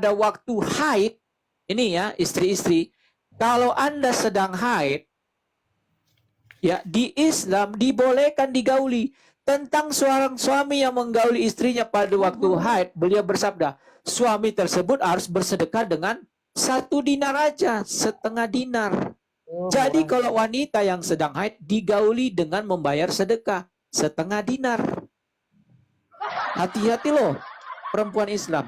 pada waktu haid, ini ya istri-istri, kalau Anda sedang haid, ya di Islam dibolehkan digauli. Tentang seorang suami yang menggauli istrinya pada waktu haid, beliau bersabda, suami tersebut harus bersedekah dengan 1 dinar aja, setengah dinar. Jadi kalau wanita yang sedang haid digauli dengan membayar sedekah setengah dinar. Hati-hati loh perempuan Islam.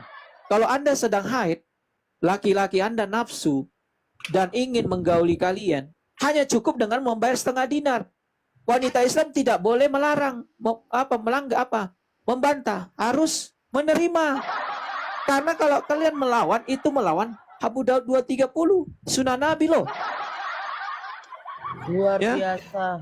Kalau Anda sedang haid, laki-laki Anda nafsu dan ingin menggauli kalian, hanya cukup dengan membayar setengah dinar. Wanita Islam tidak boleh melarang, melanggar membantah, harus menerima. Karena kalau kalian melawan, itu melawan Abu Daud 230, sunnah Nabi loh. Luar biasa.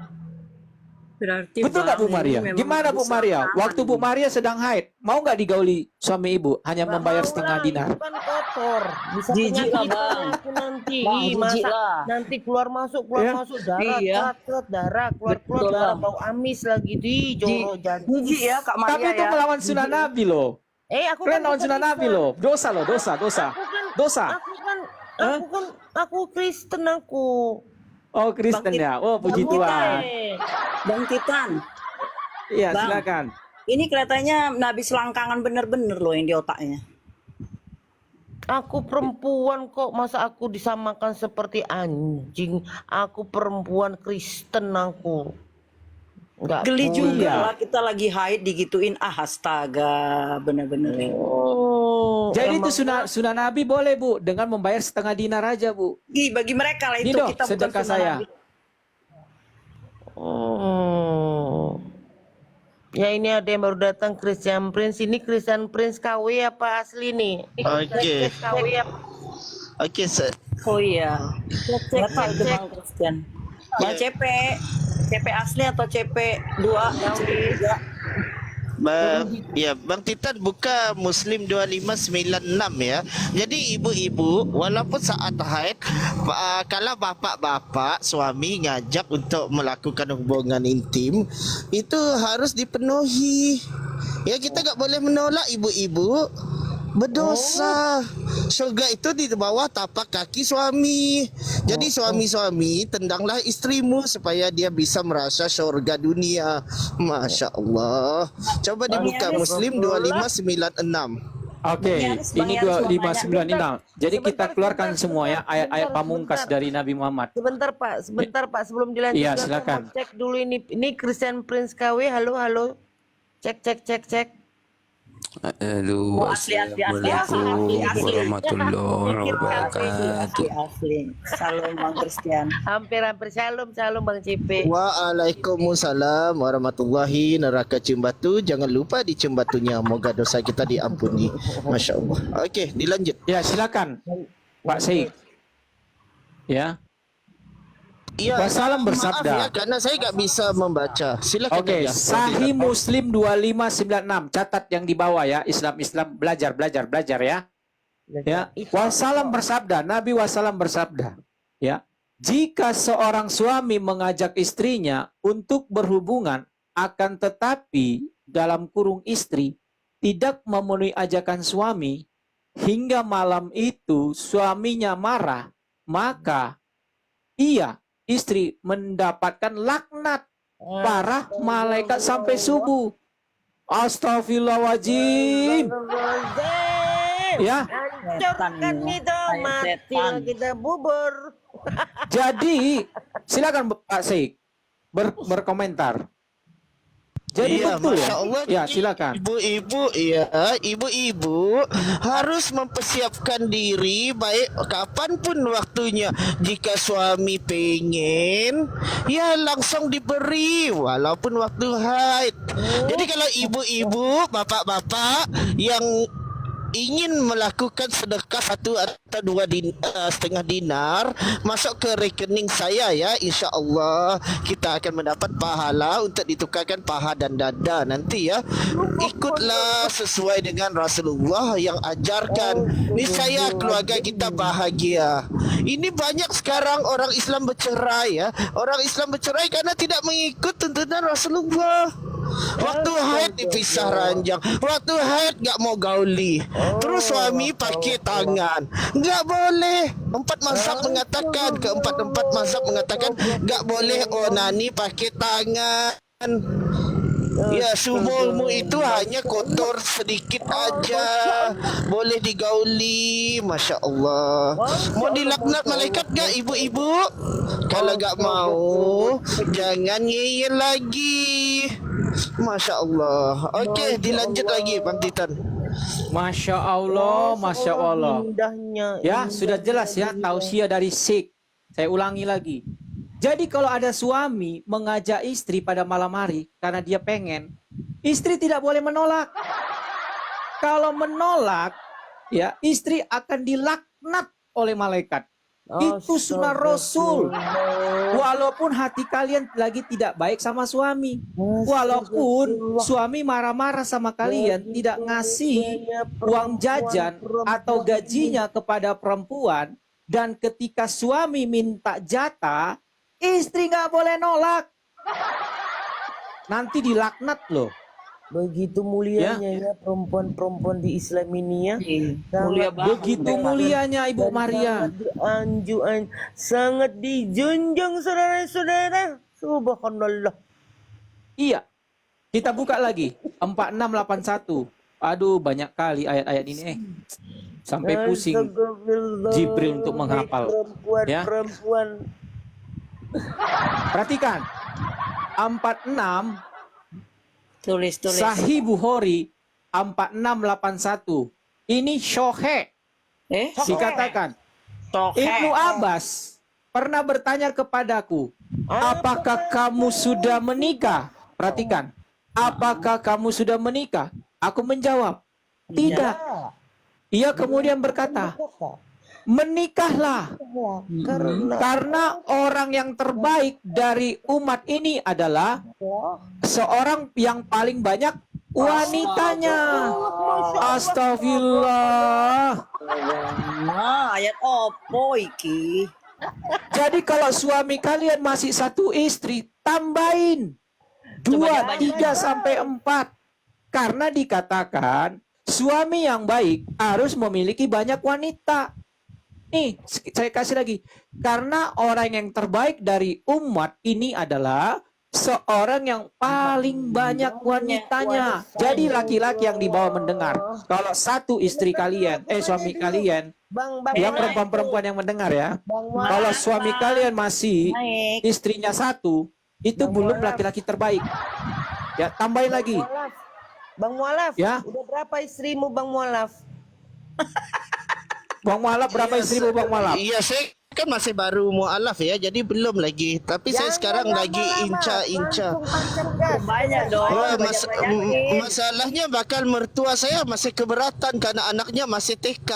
Berarti Betul nggak Bu Maria? Gimana Bu Maria? Waktu Bu Maria sedang haid, mau nggak digauli suami ibu? Hanya membayar setengah dinar. Itu kan kotor. Bisa Jijik lah, penyakit Bang. aku nanti. Bang, jijik Masa lah. nanti keluar masuk darah, Iya. darah, keluar Betul, darah, Bang. bau amis lagi di joro jantung. Jijik ya Kak Maria Tapi itu ya. melawan sunnah Nabi loh. Aku Kalian kan lawan bukan sunnah Nabi Islam. loh. Dosa loh, dosa. Dosa. Aku Kristen aku. Oh Kristen ya. Oh puji Tuhan. Bang Titan, Iya Bang. silakan. ini kelihatannya Nabi selangkangan bener-bener loh yang di otaknya. Aku perempuan kok, masa aku disamakan seperti anjing? Aku perempuan Kristen aku. Nggak Geli boleh. juga lah kita lagi haid digituin, astaga, bener-bener. Oh, Jadi itu emang sunnah Nabi boleh Bu, dengan membayar setengah dinar aja Bu. Bagi mereka lah Ini itu dong kita bukan sedekah sunnah saya. Nabi. Ya ini ada yang baru datang, Christian Prince. Ini Christian Prince KW apa asli nih? Oke. KW apa? Oke, Oh iya, Cek, nggak tahu itu cek. Bang Christian. Bang CP asli atau CP2? Bang Titan buka Muslim 2596 ya. Jadi ibu-ibu walaupun saat haid, kalau bapak-bapak suami ngajak untuk melakukan hubungan intim, itu harus dipenuhi. Ya kita nggak boleh menolak ibu-ibu. Berdosa. Surga itu di bawah tapak kaki suami. Jadi suami-suami tendanglah istrimu supaya dia bisa merasa surga dunia. Masya Allah. Coba dibuka Muslim 2596. Oke, ini 2596. Jadi kita keluarkan semua ya ayat-ayat pamungkas dari Nabi Muhammad. Sebentar Pak, sebelum dilanjutkan. Iya, aku silakan. mau cek dulu ini Christian Prince KW. Halo. Cek. Halo, assalamualaikum warahmatullahi wabarakatuh. Asli. Salam Bang Christian. Hampir shalom Bang CP. Waalaikumsalam warahmatullahi neraka Cimbatu. Jangan lupa di Cimbatunya. Moga dosa kita diampuni. Masya Allah. Oke, dilanjut. Ya, silakan Pak Syekh. Ya. Iya, Wasallam bersabda. maaf ya, karena saya nggak bisa membaca. Silakan. Oke, aja. Sahih Muslim 2596. Catat yang di bawah ya. Islam belajar ya. Ya. Wasallam bersabda, Nabi Wasallam bersabda, ya. Jika seorang suami mengajak istrinya untuk berhubungan, akan tetapi dalam kurung istri tidak memenuhi ajakan suami hingga malam itu suaminya marah, maka istri mendapatkan laknat para malaikat sampai subuh. Astagfirullahaladzim. Ya. Hancurkan itu, mati kita bubur. Jadi silakan Pak Syekh berkomentar. Jadi Iya, betul Masya ya? Allah. Ya, silakan. Ibu-ibu harus mempersiapkan diri baik kapanpun waktunya. Jika suami pengen, ya langsung diberi walaupun waktu haid. Jadi kalau ibu-ibu, bapak-bapak yang ingin melakukan sedekah 1 atau 2,5 dinar masuk ke rekening saya ya, insya Allah kita akan mendapat pahala untuk ditukarkan paha dan dada nanti ya. Ikutlah sesuai dengan Rasulullah yang ajarkan, niscaya keluarga kita bahagia. Ini banyak sekarang orang Islam bercerai ya. Orang Islam bercerai karena tidak mengikut tuntunan Rasulullah. Waktu haid dipisah ranjang. Waktu haid gak mau gauli. Terus suami pakai tangan. Gak boleh. Keempat mazhab mengatakan gak boleh onani pakai tangan. Ya, sumurmu itu hanya kotor sedikit aja. Boleh digauli. Masya Allah. Mau dilaknat malaikat gak ibu-ibu? Kalau gak mau, jangan ngeyel lagi. Masya Allah. Okey, dilanjut lagi Bang Titan. Masya Allah, Masya Allah. Indahnya. Ya, sudah jelas ya, tausiah dari Sikh. Saya ulangi lagi. Jadi kalau ada suami mengajak istri pada malam hari karena dia pengen, istri tidak boleh menolak. Kalau menolak, ya istri akan dilaknat oleh malaikat. Itu sunnah Rasul. Walaupun hati kalian lagi tidak baik sama suami. Walaupun suami marah-marah sama kalian, tidak ngasih uang jajan atau gajinya kepada perempuan. Dan ketika suami minta jatah, istri nggak boleh nolak. Nanti dilaknat loh. Begitu mulianya ya perempuan-perempuan di Islam ini ya. Mulia banget. Begitu mulianya Ibu Maria. Sangat dijunjung saudara-saudara. Subhanallah. Iya. Kita buka lagi 4681. Aduh, banyak kali ayat-ayat ini sampai pusing Jibril untuk menghafal. Ya. Perempuan. Perhatikan. 46 Tulis. Sahih Bukhari 4681. Ini Syohe. Dikatakan Ibnu Abbas pernah bertanya kepadaku, apakah kamu sudah menikah? Perhatikan. Apakah kamu sudah menikah? Aku menjawab, tidak. Ia kemudian berkata, menikahlah. Karena orang yang terbaik dari umat ini adalah seorang yang paling banyak wanitanya. Astagfirullah. Nah, ayat opo iki? Jadi kalau suami kalian masih satu istri, tambahin 2, 3 sampai 4. Karena dikatakan suami yang baik harus memiliki banyak wanita. Nih, saya kasih lagi. Karena orang yang terbaik dari umat ini adalah seorang yang paling banyak wanitanya. Jadi laki-laki yang di bawah mendengar. Kalau satu istri kalian, suami kalian, ya perempuan-perempuan yang mendengar ya. Kalau suami kalian masih istrinya satu, itu belum laki-laki terbaik. Ya, tambahin lagi. Bang Mualaf, ya. Udah berapa istrimu Bang Mualaf? Bang Mualaf berapa istrimu Bang Mualaf? Iya, saya kan masih baru mualaf ya, jadi belum lagi. Tapi saya sekarang lagi inca-inca. Banyak dong. Wah, Banyak-banyakin. masalahnya bakal mertua saya masih keberatan karena anaknya masih TK.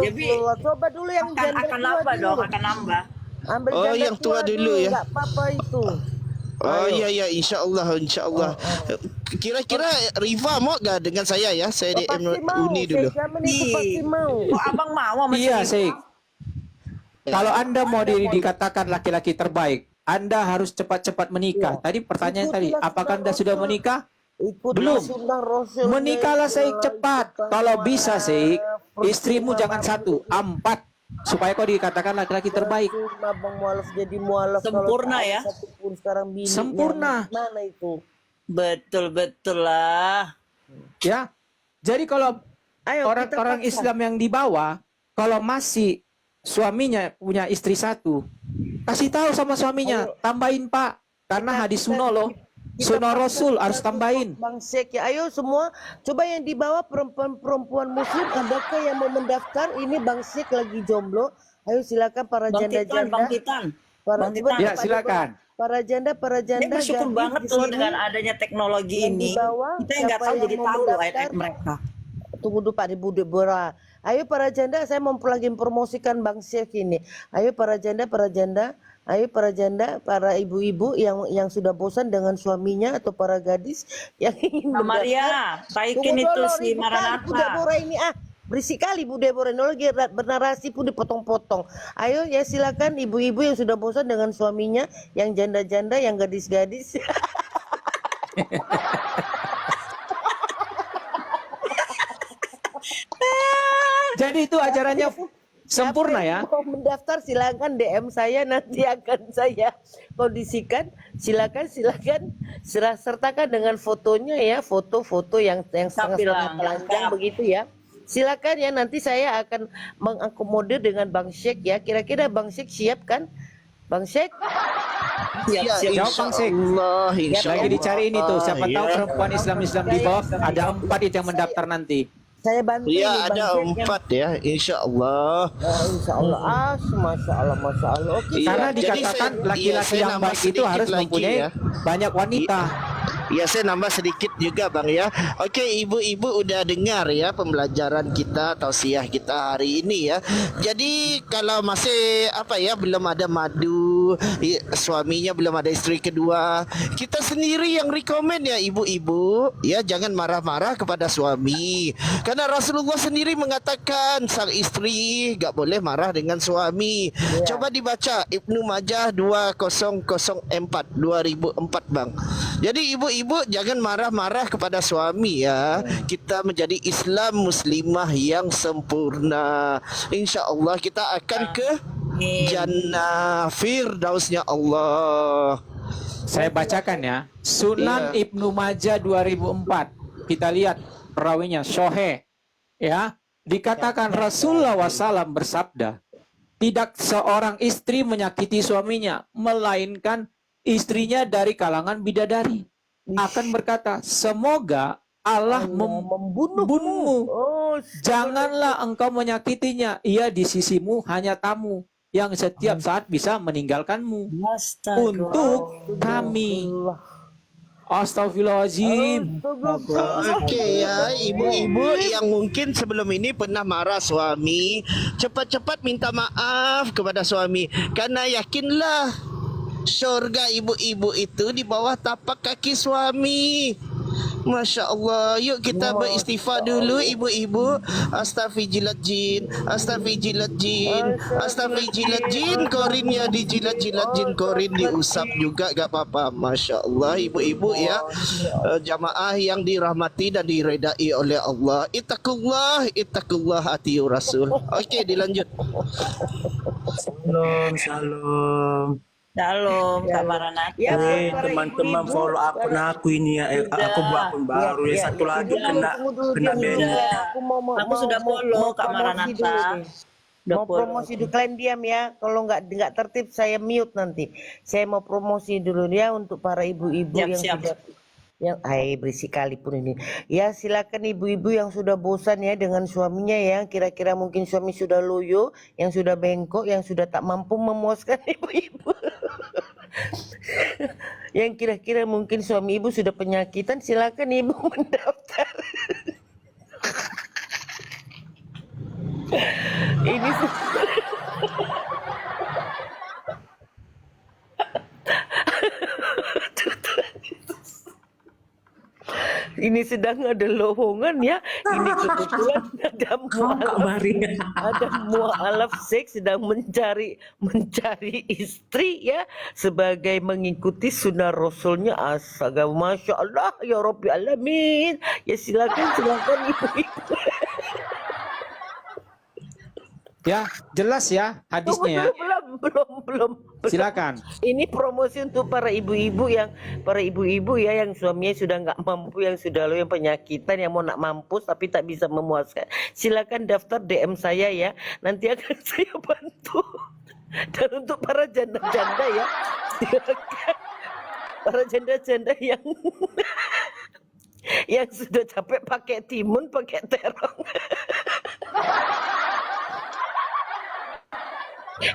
Jadi Coba dulu yang janda akan tua nambah dulu. dong, akan nambah. Ambil Oh, janda yang tua dulu ya. Enggak apa-apa itu. Oh iya, insya Allah. Kira-kira Riva mau gak dengan saya ya? Saya di Pasti mau. Uni dulu. Saya itu pasti mau. Kok abang mau sama Iya, si Syekh. Kalau Anda mau dikatakan laki-laki terbaik, Anda harus cepat-cepat menikah. Tadi pertanyaan tadi, apakah Anda sudah menikah? Belum. Menikahlah Syekh cepat. Kalau bisa Syekh, istrimu jangan 1, 4. Supaya kau dikatakan laki-laki terbaik. Bang Mualaf jadi mualaf. Sempurna ya? Sekarang bini Sempurna. mana itu? Betul lah. Ya. Jadi kalau orang Islam yang di bawah, kalau masih suaminya punya istri 1, kasih tahu sama suaminya, tambahin Pak. Karena hadis sunnah loh. Sunnah Rasul harus tambahin. Bang Syekh, ayo semua coba yang di bawah perempuan muslim, adakah yang mau mendaftar? Ini Bang Syekh lagi jomblo. Ayo silakan para janda-janda. Bang Titan. Ya, silakan. Para janda Ini bersyukur gadis banget di loh sini. dengan adanya teknologi Yang di ini. bawah, Kita yang nggak siapa tahu yang jadi mau tahu mendaftar? ayat-ayat mereka. Tunggu dulu Pak Ibu Deborah. Ayo para janda, saya mau lagi promosikan Bang Syekh ini. Ayo para janda. Ayo para janda, para ibu-ibu yang sudah bosan dengan suaminya atau para gadis yang ingin Nah, Maria, taikin itu si Bu Maranatha. Deborah ini berisik kali Bu Deborah, ini lagi bernarasi pun dipotong-potong. Ayo ya silakan ibu-ibu yang sudah bosan dengan suaminya, yang janda-janda, yang gadis-gadis. Jadi itu ajarannya sempurna Siapa ya. yang mau mendaftar silakan DM saya, nanti akan saya kondisikan. Silakan sertakan dengan fotonya ya, foto-foto yang setengah-setengah Tampilan telanjang lengkap. begitu ya. Silakan ya, nanti saya akan mengakomodir dengan Bang Syekh ya. Kira-kira Bang Syekh siap kan? Bang Syekh? Siap, Ya, siap. Jawab, Bang Syekh. insyaallah, Lagi insyaallah. dicari ini tuh, siapa tahu Ya. perempuan Islam di bawah ada 4 itu yang mendaftar nanti. Saya bantu Ya, ini Bang ada Syekh yang 4 ya, insyaallah. Insya Allah, masya Allah, masya Allah. Oke, Iya, Karena jadi dikatakan saya- laki-laki saya yang nambah baik itu sedikit harus lagi mempunyai ya. banyak wanita. Ya, saya nambah sedikit juga Bang ya. Oke, ibu-ibu udah dengar ya pembelajaran kita, tausiah kita hari ini ya. Jadi kalau masih belum ada madu, suaminya belum ada istri kedua, kita sendiri yang rekomen ya ibu-ibu ya, jangan marah-marah kepada suami. Karena Rasulullah sendiri mengatakan sang istri gak boleh marah dengan suami. Coba dibaca Ibnu Majah 2004 Bang. Jadi ibu-ibu jangan marah-marah kepada suami ya. Kita menjadi Islam muslimah yang sempurna. Insya Allah kita akan ke jannah firdausnya Allah. Saya bacakan ya. Sunan Iya. Ibnu Majah 2004. Kita lihat perawinya Sohe. Ya, dikatakan Rasulullah SAW bersabda, tidak seorang istri menyakiti suaminya, melainkan istrinya dari kalangan bidadari. Akan berkata, semoga Allah membunuhmu. Oh, Janganlah engkau menyakitinya. Ia di sisimu hanya tamu yang setiap saat bisa meninggalkanmu. Untuk kami. Astagfirullahaladzim. Oke ya, ibu-ibu yang mungkin sebelum ini pernah marah suami, cepat-cepat minta maaf kepada suami. Karena yakinlah, surga ibu-ibu itu di bawah tapak kaki suami. Masya Allah. Yuk kita beristighfar dulu ibu-ibu. Astaghfirullahaladzim, astaghfirullahaladzim, astaghfirullahaladzim. Korinnya dijilat-jilat jin, korin diusap juga gak apa-apa. Masya Allah ibu-ibu ya. Jamaah yang dirahmati dan diredai oleh Allah. Ittaqullah atiu Rasul. Oke, dilanjut. Shalom. Shalom, Kak Maranatha. Ya, para Teman-teman ibu-ibu, follow akun aku ini ya. Aku buat akun baru ya. Satu lagi kena diam ban. dulu. Aku sudah follow, Kak promosi Maranatha. dulu nih. Udah Mau follow. promosi dulu, kalian diam ya. Kalau nggak tertib saya mute nanti. Saya mau promosi dulu ya untuk para ibu-ibu Siap, yang siap. sudah berisik kali pun ini. Ya silakan ibu-ibu yang sudah bosan ya dengan suaminya ya. Kira-kira mungkin suami sudah loyo, yang sudah bengkok, yang sudah tak mampu memuaskan ibu-ibu. Yang kira-kira mungkin suami ibu sudah penyakitan, silakan ibu mendaftar. Ini ini sedang ada lowongan ya. Ini kebetulan ada mualaf seks sedang mencari istri ya, sebagai mengikuti sunnah rasulnya. Astaga, masya Allah ya Rabbi alamin. Ya silakan ibu-ibu. Ya, jelas ya hadisnya ya. Belum. Silakan. Ini promosi untuk para ibu-ibu ya yang suaminya sudah nggak mampu, yang sudah lo yang penyakitan, yang mau nak mampus tapi tak bisa memuaskan. Silakan daftar DM saya ya. Nanti akan saya bantu. Dan untuk para janda-janda ya, silakan para janda-janda yang sudah capek pakai timun, pakai terong.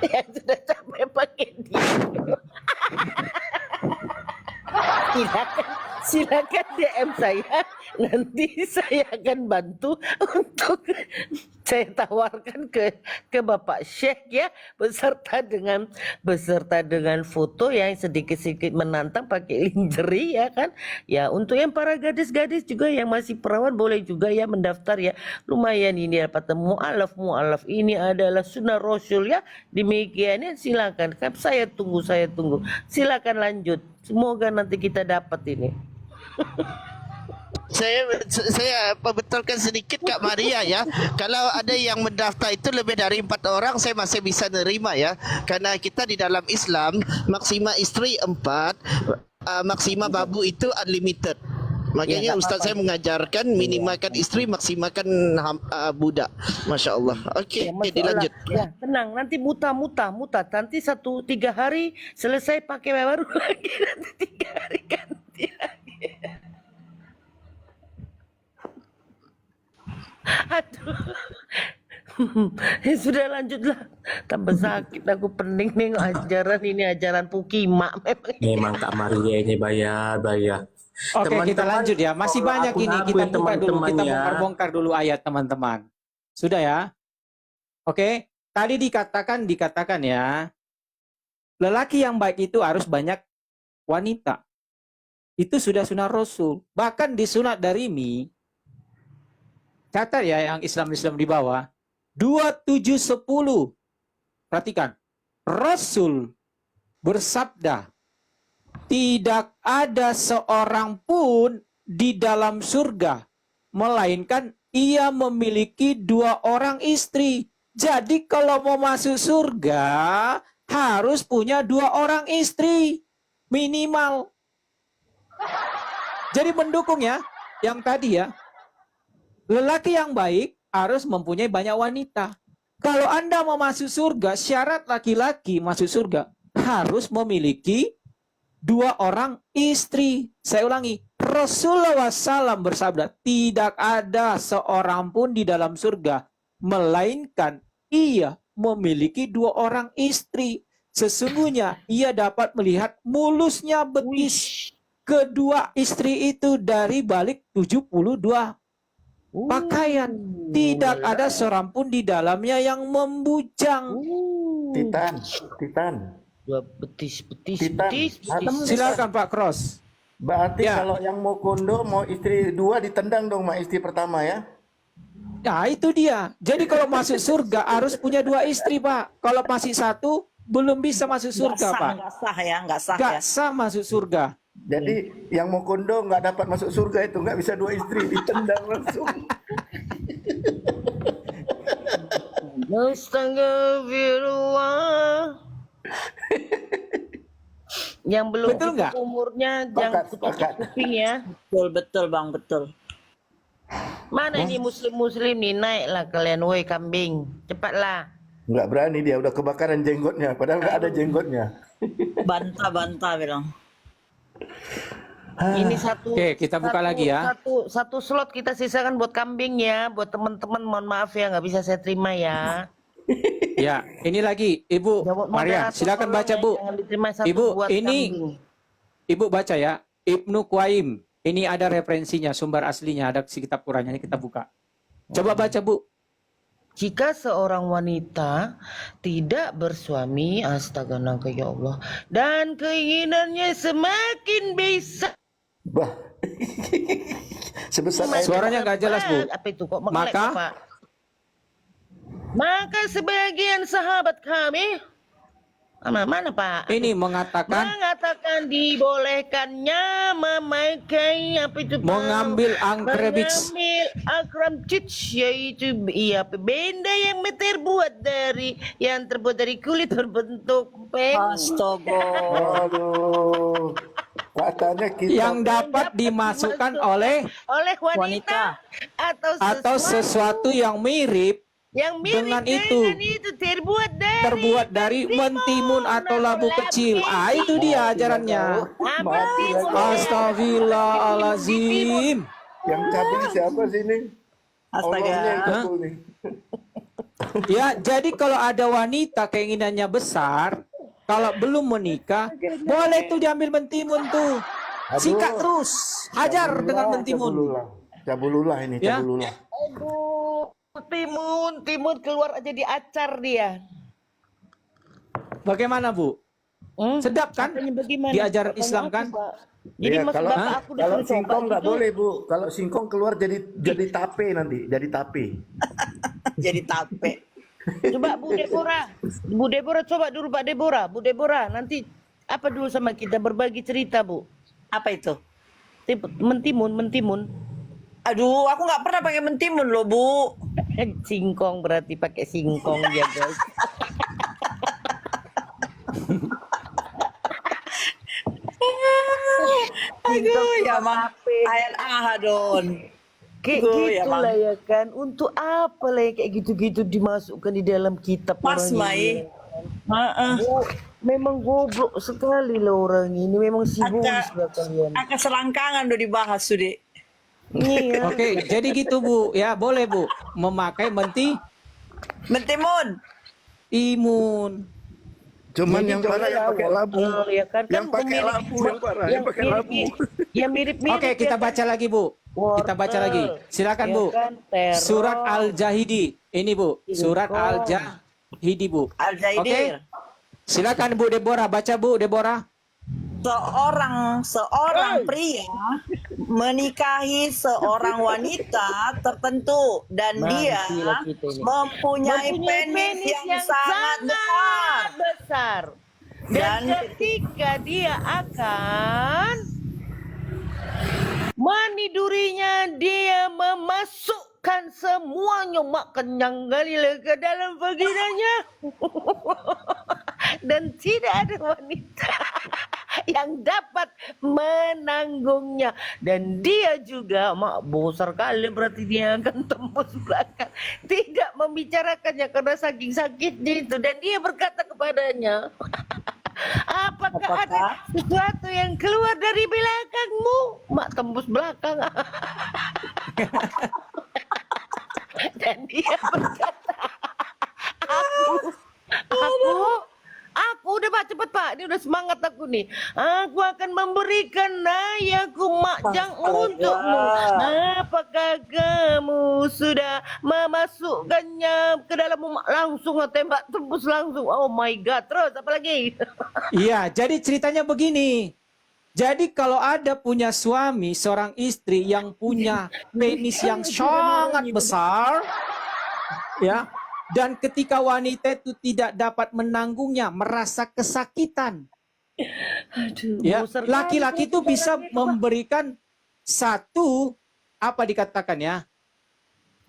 Yang sudah capek pakai dia. Silakan DM saya, nanti saya akan bantu untuk saya tawarkan ke Bapak Syekh ya, beserta dengan foto yang sedikit-sedikit menantang pakai lingerie ya kan. Ya, untuk yang para gadis-gadis juga yang masih perawan boleh juga ya mendaftar ya. Lumayan ini dapat mualaf ini adalah sunnah Rasul ya. Demikian ya, silakan. Saya tunggu. Silakan lanjut. Semoga nanti kita dapat ini. Saya betulkan sedikit Kak Maria ya. Kalau ada yang mendaftar itu lebih dari 4 orang, saya masih bisa nerima ya. Karena kita di dalam Islam maksima istri 4, maksima babu itu unlimited. Makanya Ustaz saya mengajarkan minimalkan istri, maksimalkan budak. Masya Allah. Okey, Ya, Masya dilanjut. Allah. Ya, tenang. Nanti muta. Nanti 3 hari selesai pakai baru lagi. Nanti 3 hari ganti lagi. Aduh. Ya sudah lanjutlah. Tambah sakit aku pening nih ajaran ini ajaran Pukima memang. Memang Kak Maria ini bayar. Oke, kita Teman-teman, lanjut ya. Masih kalau banyak aku ini. nabung Kita buka dulu. teman-teman Kita ya. bongkar dulu ayat teman-teman. Sudah ya? Oke. Tadi dikatakan ya. Lelaki yang baik itu harus banyak wanita. Itu sudah sunah Rasul. Bahkan di sunat darimi. Catat ya yang Islam di bawah. 2710. Perhatikan. Rasul bersabda, tidak ada seorang pun di dalam surga, melainkan ia memiliki 2 orang istri. Jadi kalau mau masuk surga, harus punya 2 orang istri. Minimal. Jadi mendukung ya, yang tadi ya. Lelaki yang baik harus mempunyai banyak wanita. Kalau Anda mau masuk surga, syarat laki-laki masuk surga harus memiliki 2 orang istri. Saya ulangi, Rasulullah SAW bersabda, tidak ada seorang pun di dalam surga, melainkan ia memiliki 2 orang istri. Sesungguhnya ia dapat melihat mulusnya betis kedua istri itu dari balik 72 pakaian. Tidak ada seorang pun di dalamnya yang membujang. Titan. Dua betis. Titan. Silakan Pak Cross. Berarti Ya. kalau yang mau kondo, mau istri 2 ditendang dong sama istri pertama ya? Nah itu dia. Jadi kalau masuk surga harus punya 2 istri Pak. Kalau masih 1 belum bisa masuk surga Pak. Nggak sah ya, nggak sah Gak ya. sah masuk surga. Jadi yang mau kondo nggak dapat masuk surga itu, nggak bisa 2 istri, ditendang langsung. Astagfirullah. Yang belum Betul cukup nggak? umurnya jangan Sepakat. tutup kuping ya. Betul Bang, betul. Mana ini muslim nih, naiklah kalian, woi kambing, cepatlah. Nggak berani dia, udah kebakaran jenggotnya, padahal nggak ada jenggotnya. Bantah bilang. Ini satu. Oke, kita buka lagi ya. Satu slot kita sisakan buat kambing ya, buat teman-teman. Mohon maaf ya, nggak bisa saya terima ya. Ya, ini lagi Ibu Jawab Maria, moderator silakan tolong baca ya, Bu. jangan diterima satu Ibu, buat ini kambing. Ibu baca ya. Ibnu Qayyim. Ini ada referensinya, sumber aslinya, ada di kitab Qurannya. Ini kita buka. Coba baca Bu. Jika seorang wanita tidak bersuami, astaga naga ya Allah, dan keinginannya semakin besar. Bah. Sebesar air. Suaranya nggak jelas Bu. Apa itu kok mengelek, Maka Pak? Maka sebagian sahabat kami, mana Pak? ini mengatakan Mengatakan dibolehkannya memakai apa itu Pak? mengambil angkrebits. Mengambil angkrebits, yaitu benda yang terbuat dari kulit berbentuk peng. Astaga. Aduh. Katanya kita yang dapat dimasukkan oleh oleh wanita, atau sesuatu yang mirip yang mirip dengan itu. terbuat dari mentimun atau labu kecil. Ah, itu dia ajarannya. mati lagi. Astagfirullahalazim. Yang cabul siapa sih ini? Astaga. Allahnya yang cabul nih. Ya, jadi kalau ada wanita keinginannya besar, kalau belum menikah, boleh tuh diambil mentimun tuh. Sikat terus, hajar dengan mentimun. Cabulullah ini, Ya. cabulullah. Aduh, timun keluar aja di acar dia. Bagaimana Bu? Sedap kan? Katanya bagaimana? Di ajaran Pertanyaan Islam aku, kan? Pak. Jadi Iya, maksud kalau bapak aku kalau disuruh singkong coba nggak gitu. boleh Bu. Kalau singkong keluar jadi tape nanti, jadi tape. Jadi tape. Coba Bu Deborah coba dulu Pak Deborah. Bu Deborah nanti apa dulu sama kita berbagi cerita Bu. Apa itu? Mentimun. Aduh, aku nggak pernah pakai mentimun loh, Bu. Singkong berarti pakai singkong dia guys. Aduh, ya Mang. Ayat ahadon. Kayak Aduh, ya, gitulah Bang. ya kan. Untuk apa lah yang kayak gitu-gitu dimasukkan di dalam kitab Mas orang Mai. ini. Heeh. Memang goblok sekali lah orang ini. Memang sibois lah kalian. Akan selangkangan udah dibahas sudah. Iya. Oke, jadi gitu Bu. Ya, boleh Bu. Memakai Mentimun. imun. Cuman Jadi yang parah yang pakai labu. Ya kan, Yang pakai mirip- labu yang parah, yang pakai labu. Yang mirip-mirip. Oke, kita ya kan? baca lagi Bu. Kita baca lagi. Silakan Ya Bu. kan, teror. Surat Al-Jahidi. Ini Bu, surat Al-Jahidi Bu. Al-Zaidir. Silakan Bu Deborah, baca Bu Deborah. Seorang pria menikahi seorang wanita tertentu dan dia Mantilah kita ini. mempunyai penis yang sangat besar. besar. Dan Dan- ketika dia akan menidurinya, dia memasukkan semuanya mak kenyang kali lah ke dalam vaginanya. Dan tidak ada wanita yang dapat menanggungnya. Dan dia juga mak besar kali berarti dia akan tembus belakang. Tidak membicarakannya karena saking sakitnya itu. Dan dia berkata kepadanya, apakah ada sesuatu yang keluar dari belakangmu? Mak tembus belakang. Dan dia berkata, aku udah Pak, cepet Pak, ini udah semangat aku nih. Aku akan memberikan ayahku makjang untukmu. Apakah kamu sudah memasukkannya ke dalam langsung tembak tembus langsung? Oh my God, terus apa lagi? Iya, jadi ceritanya begini. Jadi kalau ada punya suami, seorang istri yang punya penis yang sangat besar, ya, dan ketika wanita itu tidak dapat menanggungnya, merasa kesakitan, ya, besar kali laki-laki itu bisa memberikan satu, apa dikatakan ya,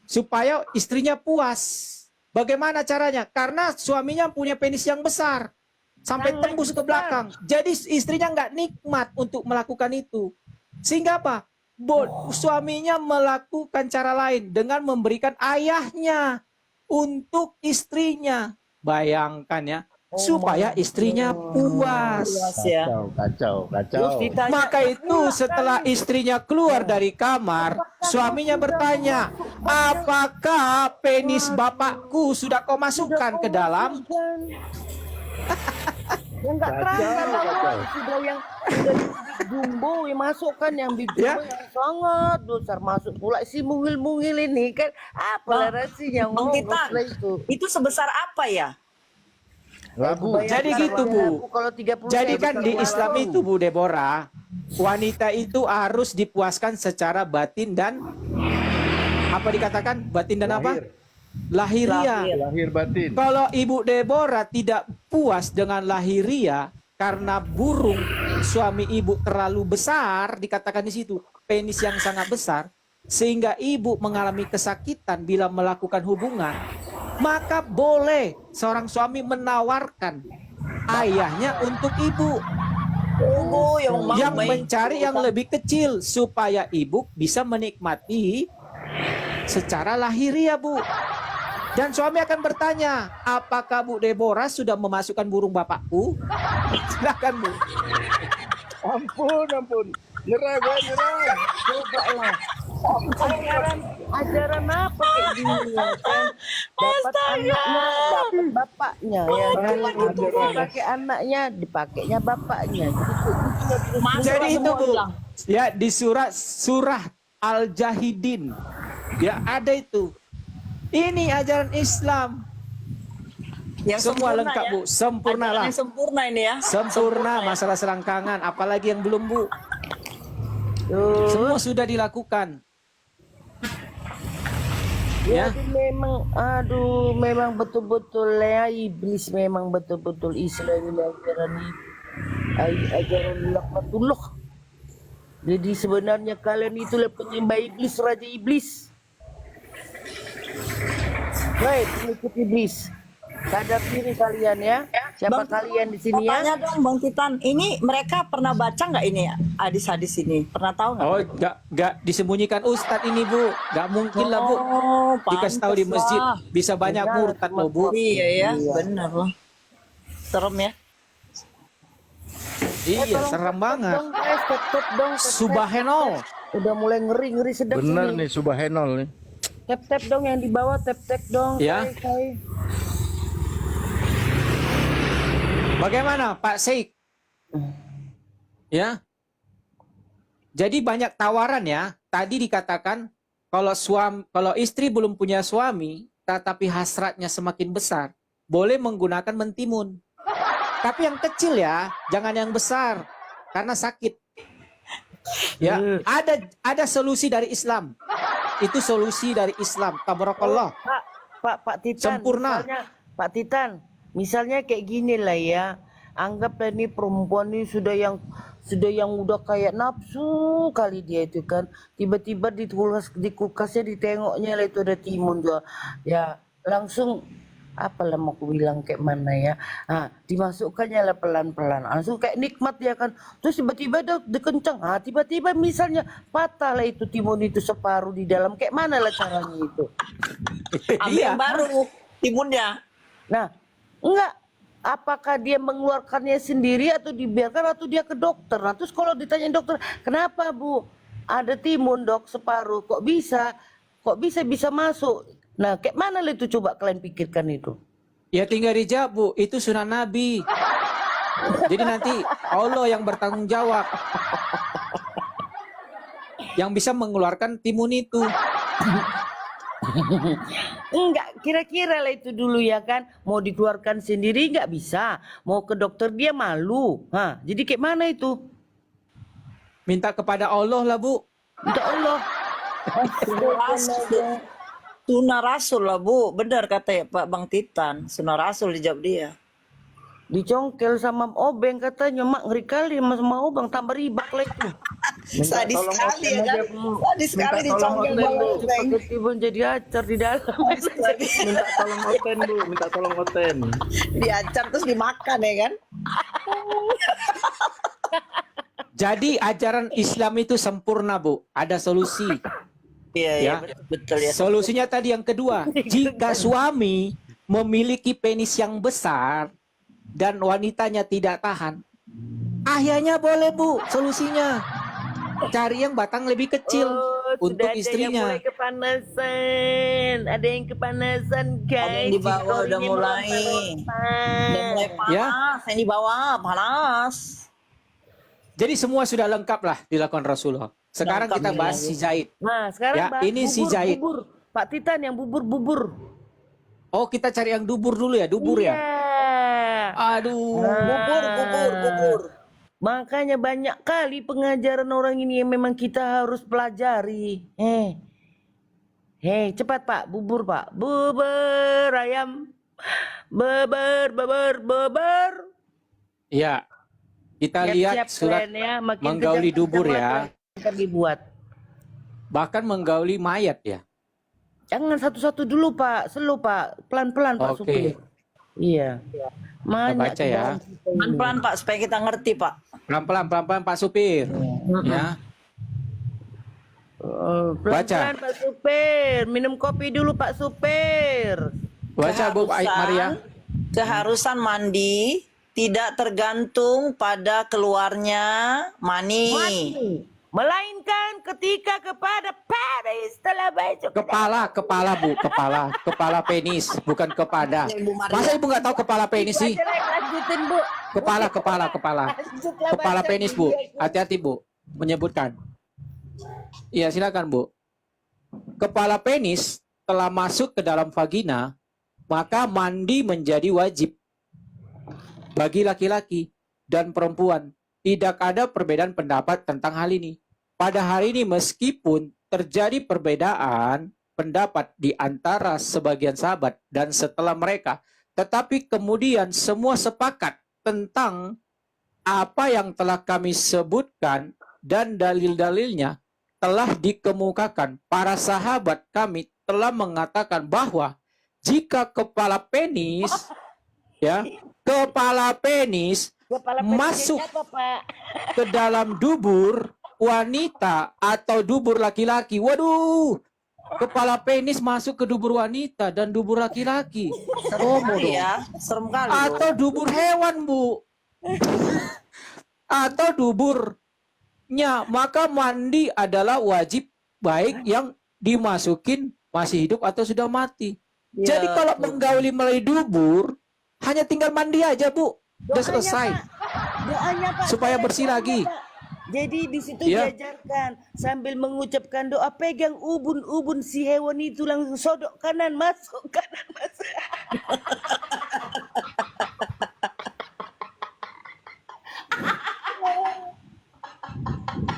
supaya istrinya puas. Bagaimana caranya? Karena suaminya punya penis yang besar, sampai Sangat tembus ke besar. belakang. Jadi istrinya nggak nikmat untuk melakukan itu. Sehingga apa? Suaminya melakukan cara lain dengan memberikan ayahnya untuk istrinya. Bayangkan ya, supaya istrinya puas. Ya. Kacau. Terus ditanya, Maka itu setelah istrinya keluar dari kamar, suaminya bertanya, apakah penis bapakku sudah kau masukkan ke dalam? yang nggak terangkan sudah yang jumbo yang masukkan yang bibir Ya. yang sangat besar masuk pula si mungil-mungil ini kan apa narasinya Bang ngomong Titan, setelah itu. itu sebesar apa ya? Labu. Jadi gitu Bu. Kalau 30 Jadi saya kan di besar Islam labu. itu Bu Deborah, wanita itu harus dipuaskan secara batin dan apa dikatakan batin dan apa? Lahiriah. Lahir batin. Kalau Ibu Deborah tidak puas dengan lahiriah karena burung suami ibu terlalu besar, dikatakan di situ penis yang sangat besar, sehingga ibu mengalami kesakitan bila melakukan hubungan, maka boleh seorang suami menawarkan ayahnya untuk ibu Oh, yang mencari yang lebih kecil supaya ibu bisa menikmati secara lahiriah, Bu. Dan suami akan bertanya, apakah Bu Deborah sudah memasukkan burung bapakku? Silakan Bu. Ampun. Nyerah gue, nyerah. Coba lah. Ajaran apa kayak gini ya kan? Dapat anaknya, dapat bapaknya ya kan? Dipakai anaknya, dipakainya bapaknya. Gitu. Jadi itu Bu, ya di surah Al-Jahidin, ya ada itu. Ini ajaran Islam. Yang Semua sempurna lengkap ya? Bu, sempurna Ajaran lah. yang sempurna ini ya. Sempurna masalah selangkangan, apalagi yang belum Bu. Semua sudah dilakukan. Ya. Jadi memang, memang betul-betul ya iblis memang betul-betul Islam ini ajaran laknatullah. Jadi sebenarnya kalian itulah penyembah iblis, raja iblis. Baik, pengikut iblis. Sadar diri kalian ya. Siapa Bang, kalian di sini mau tanya ya? dong Bang Titan, ini mereka pernah baca nggak ini ya, hadis-hadis ini? Pernah tahu nggak? Oh, nggak disembunyikan Ustadz ini Bu, nggak mungkin lah Bu. Oh, Dikasih tahu di pantes masjid lah. bisa banyak murtad loh Bu. Iya ya, benar loh. Serem ya. Iya, serem banget. Dong guys, tep dong. Subhanallah. Udah mulai ngeri sedap Bener sini. nih Subhanol nih. Tap dong yang di bawah, tap dong. Ya. Say. Bagaimana Pak Sheikh? Ya. Jadi banyak tawaran ya. Tadi dikatakan kalau istri belum punya suami, tetapi hasratnya semakin besar, boleh menggunakan mentimun. Tapi yang kecil ya, jangan yang besar karena sakit. Ya, ada solusi dari Islam. Itu solusi dari Islam. Tabarakallah. Pak Titan. Sempurna. Misalnya, Pak Titan, misalnya kayak gini lah ya. Anggaplah nih perempuan ini sudah yang udah kayak nafsu kali dia itu kan. Tiba-tiba di kulkasnya ditengoknya lah itu ada timun juga. Ya, langsung apalah mau aku bilang kayak mana ya. Nah, dimasukkannya lah pelan-pelan. Langsung kayak nikmat ya kan. Terus tiba-tiba dia kencang. Ah, tiba-tiba misalnya patah lah itu timun itu separuh di dalam. Kayak mana lah caranya itu? Ambil Iya. yang baru timunnya. Nah, enggak. Apakah dia mengeluarkannya sendiri atau dibiarkan atau dia ke dokter? Nah, terus kalau ditanya dokter, kenapa Bu? Ada timun dok separuh, kok bisa masuk? Nah, kayak mana lah itu coba kalian pikirkan itu? Ya tinggal dijawab Bu, itu sunnah Nabi. Jadi nanti Allah yang bertanggung jawab. Yang bisa mengeluarkan timun itu. Enggak, kira-kira lah itu dulu ya kan. Mau dikeluarkan sendiri nggak bisa. Mau ke dokter dia malu. Hah, jadi kayak mana itu? Minta kepada Allah lah Bu. Minta Allah. Sunnah Rasul lah Bu, benar kata ya Pak Bang Titan. Sunnah Rasul dijawab dia. Dicongkel sama Obeng katanya, mak ngeri kali sama Obeng tambah ribak lah itu. Sadis sekali ya kan. Sadis sekali dicongkel sama Obeng. Pakai timun jadi acar di dalam. Minta tolong oten Bu, minta tolong oten. Diacar terus dimakan ya kan. Jadi ajaran Islam itu sempurna Bu. Ada solusi. Iya Ya. betul ya. Solusinya tadi yang kedua. Jika suami memiliki penis yang besar dan wanitanya tidak tahan, akhirnya boleh Bu solusinya. Cari yang batang lebih kecil untuk Sudah istrinya. ada yang mulai kepanasan. Ada yang kepanasan guys. Ada yang di bawah udah mulai. Udah mulai panas. Ya. Yang di bawah panas. Jadi semua sudah lengkap lah dilakukan Rasulullah. Sekarang Lengkap kita ya, bahas Bu. si Zaid. Nah sekarang Ya, bahas ini si Zaid. bubur. Pak Titan yang bubur. Oh, kita cari yang dubur dulu ya, dubur Iya. ya. Aduh. Bubur. Makanya banyak kali pengajaran orang ini yang memang kita harus pelajari. Hei, cepat Pak, bubur Pak. Bubur ayam. Bubur. Ya. Kita Siap-siap lihat surat kalian ya, makin menggauli kejam-kejam dubur lah ya. akan dibuat. Bahkan menggauli mayat ya. Jangan satu-satu dulu Pak, slow Pak, pelan-pelan Pak Oke. supir. Iya. Banyak baca ya. di dalam kita ini. Pelan-pelan Pak supaya kita ngerti Pak. Pelan-pelan Pak supir. Ya. Pelan-pelan Pak supir, minum kopi dulu Pak supir. Baca Bu Maria. Keharusan mandi tidak tergantung pada keluarnya mani. Melainkan ketika kepada penis telah baju Kepala Bu, kepala penis, bukan kepada. Ibu Maria. Masa Ibu nggak tahu kepala penis sih? lanjutin Bu. Kepala. Lanjutlah Kepala baca penis Bu. Bu. Hati-hati Bu, menyebutkan. Iya silakan Bu. Kepala penis telah masuk ke dalam vagina, maka mandi menjadi wajib bagi laki-laki dan perempuan. Tidak ada perbedaan pendapat tentang hal ini. Pada hari ini meskipun terjadi perbedaan pendapat di antara sebagian sahabat dan setelah mereka, tetapi kemudian semua sepakat tentang apa yang telah kami sebutkan dan dalil-dalilnya telah dikemukakan. Para sahabat kami telah mengatakan bahwa jika kepala penis Kepala penis masuk apa, Pak? ke dalam dubur wanita atau dubur laki-laki. Waduh, kepala penis masuk ke dubur wanita dan dubur laki-laki. Homo dong. Iya, serem kali. Atau dubur hewan, Bu. Atau duburnya, maka mandi adalah wajib, baik yang dimasukin masih hidup atau sudah mati. Ya, Jadi kalau menggauli melalui dubur, hanya tinggal mandi aja, Bu. Udah Doanya, selesai. Pak. Doanya, Pak. Supaya Saya bersih doanya, lagi. Pak. Jadi di situ Iya. diajarkan sambil mengucapkan doa, pegang ubun-ubun si hewan itu langsung sodok kanan masuk kanan masuk.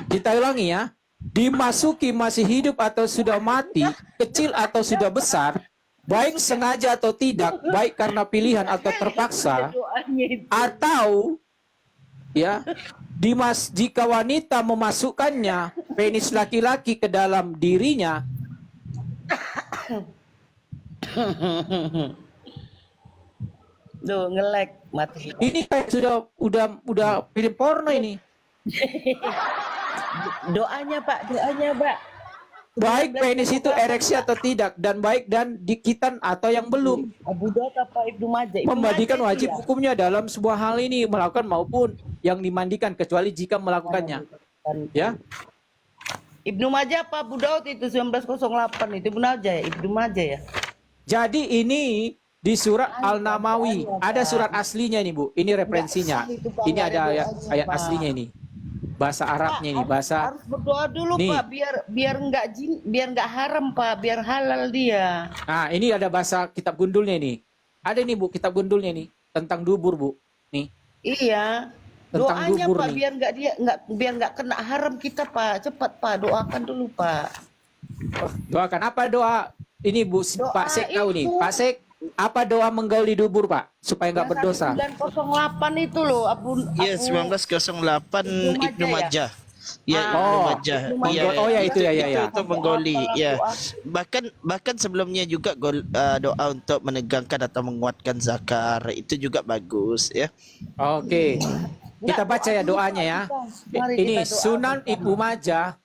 Kita ulangi ya. Dimasuki masih hidup atau sudah mati, kecil atau sudah besar, baik sengaja atau tidak, baik karena pilihan atau terpaksa, Doanya itu. atau jika wanita memasukkannya penis laki-laki ke dalam dirinya, Duh, nge-lag mati. ini kayak udah film porno ini. Doanya, Pak, doanya, Pak. Baik penis itu ereksi atau tidak, dan baik dan dikitan atau yang belum. Abu Daud apa Ibnu Majah? Ibnu Membagikan Majah wajib itu ya? hukumnya dalam sebuah hal ini, melakukan maupun yang dimandikan, kecuali jika melakukannya. Ya, Ibnu Majah apa Abu Daud itu 1908 itu Ibnu Majah ya? Ibnu Majah ya? jadi ini di surat Al-Namawi ada surat aslinya ini, Bu. Ini referensinya. Nggak sah itu, Pak. Ini Nggak ada ada ayat, doanya, ayat Pak. aslinya ini. Bahasa Arabnya ini, bahasa Harus berdoa dulu, Nih. Pak, biar nggak haram, Pak, biar halal dia. Nah, ini ada bahasa kitab gundulnya ini. Ada nih, Bu, kitab gundulnya nih tentang dubur, Bu. Nih. Iya. Tentang Doanya, dubur Pak, nih. biar nggak kena haram kita, Pak. Cepat, Pak, doakan dulu, Pak. Doakan apa doa? Ini, Bu, Doa Pak Sek tahu nih. itu. Pak Sek, apa doa menggauli dubur, Pak, supaya nggak berdosa? 1908 itu loh, Ya, 1908 Ibnu Majah. Ya, Ah. Ibnu Oh, Majah. Ibnu Iya, Majah. Oh ya, itu ya, ya, ya. Itu menggoli, ya. Doa. Bahkan sebelumnya juga doa untuk menegangkan atau menguatkan zakar itu juga bagus, ya. Oke. Kita baca ya doanya ya. Mari Ini kita doa. Sunan Ibnu Majah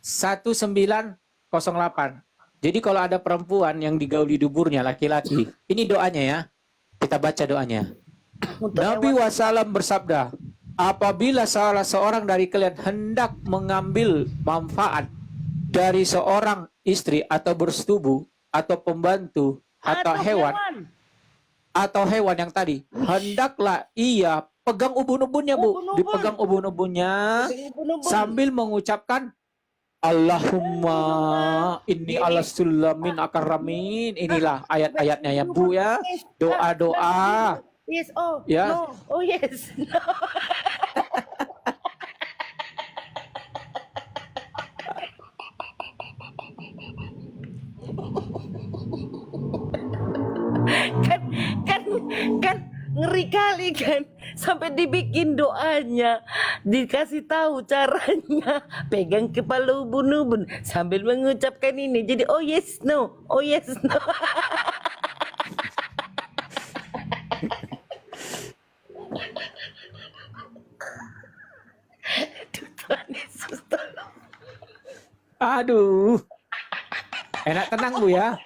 1908. Jadi kalau ada perempuan yang digauli duburnya laki-laki, ini doanya ya. Kita baca doanya. Untuk Nabi wasallam bersabda, apabila salah seorang dari kalian hendak mengambil manfaat dari seorang istri atau bersetubuh atau pembantu atau hewan yang tadi, hendaklah ia pegang ubun-ubunnya, Bu. Ubun-ubun. Dipegang ubun-ubunnya Ubun-ubun. sambil mengucapkan Allahumma inni ala sulamin akaramin. Inilah ayat-ayatnya ya, Bu ya. Doa-doa. Yes, oh, Ya. no, oh yes, no. kan, kan, kan ngeri kali kan, sampai dibikin doanya, dikasih tahu caranya, pegang kepala ubun-ubun sambil mengucapkan ini. Jadi oh yes, no, oh yes, no. Tuhan Yesus tolong. Aduh. Enak tenang, Bu ya.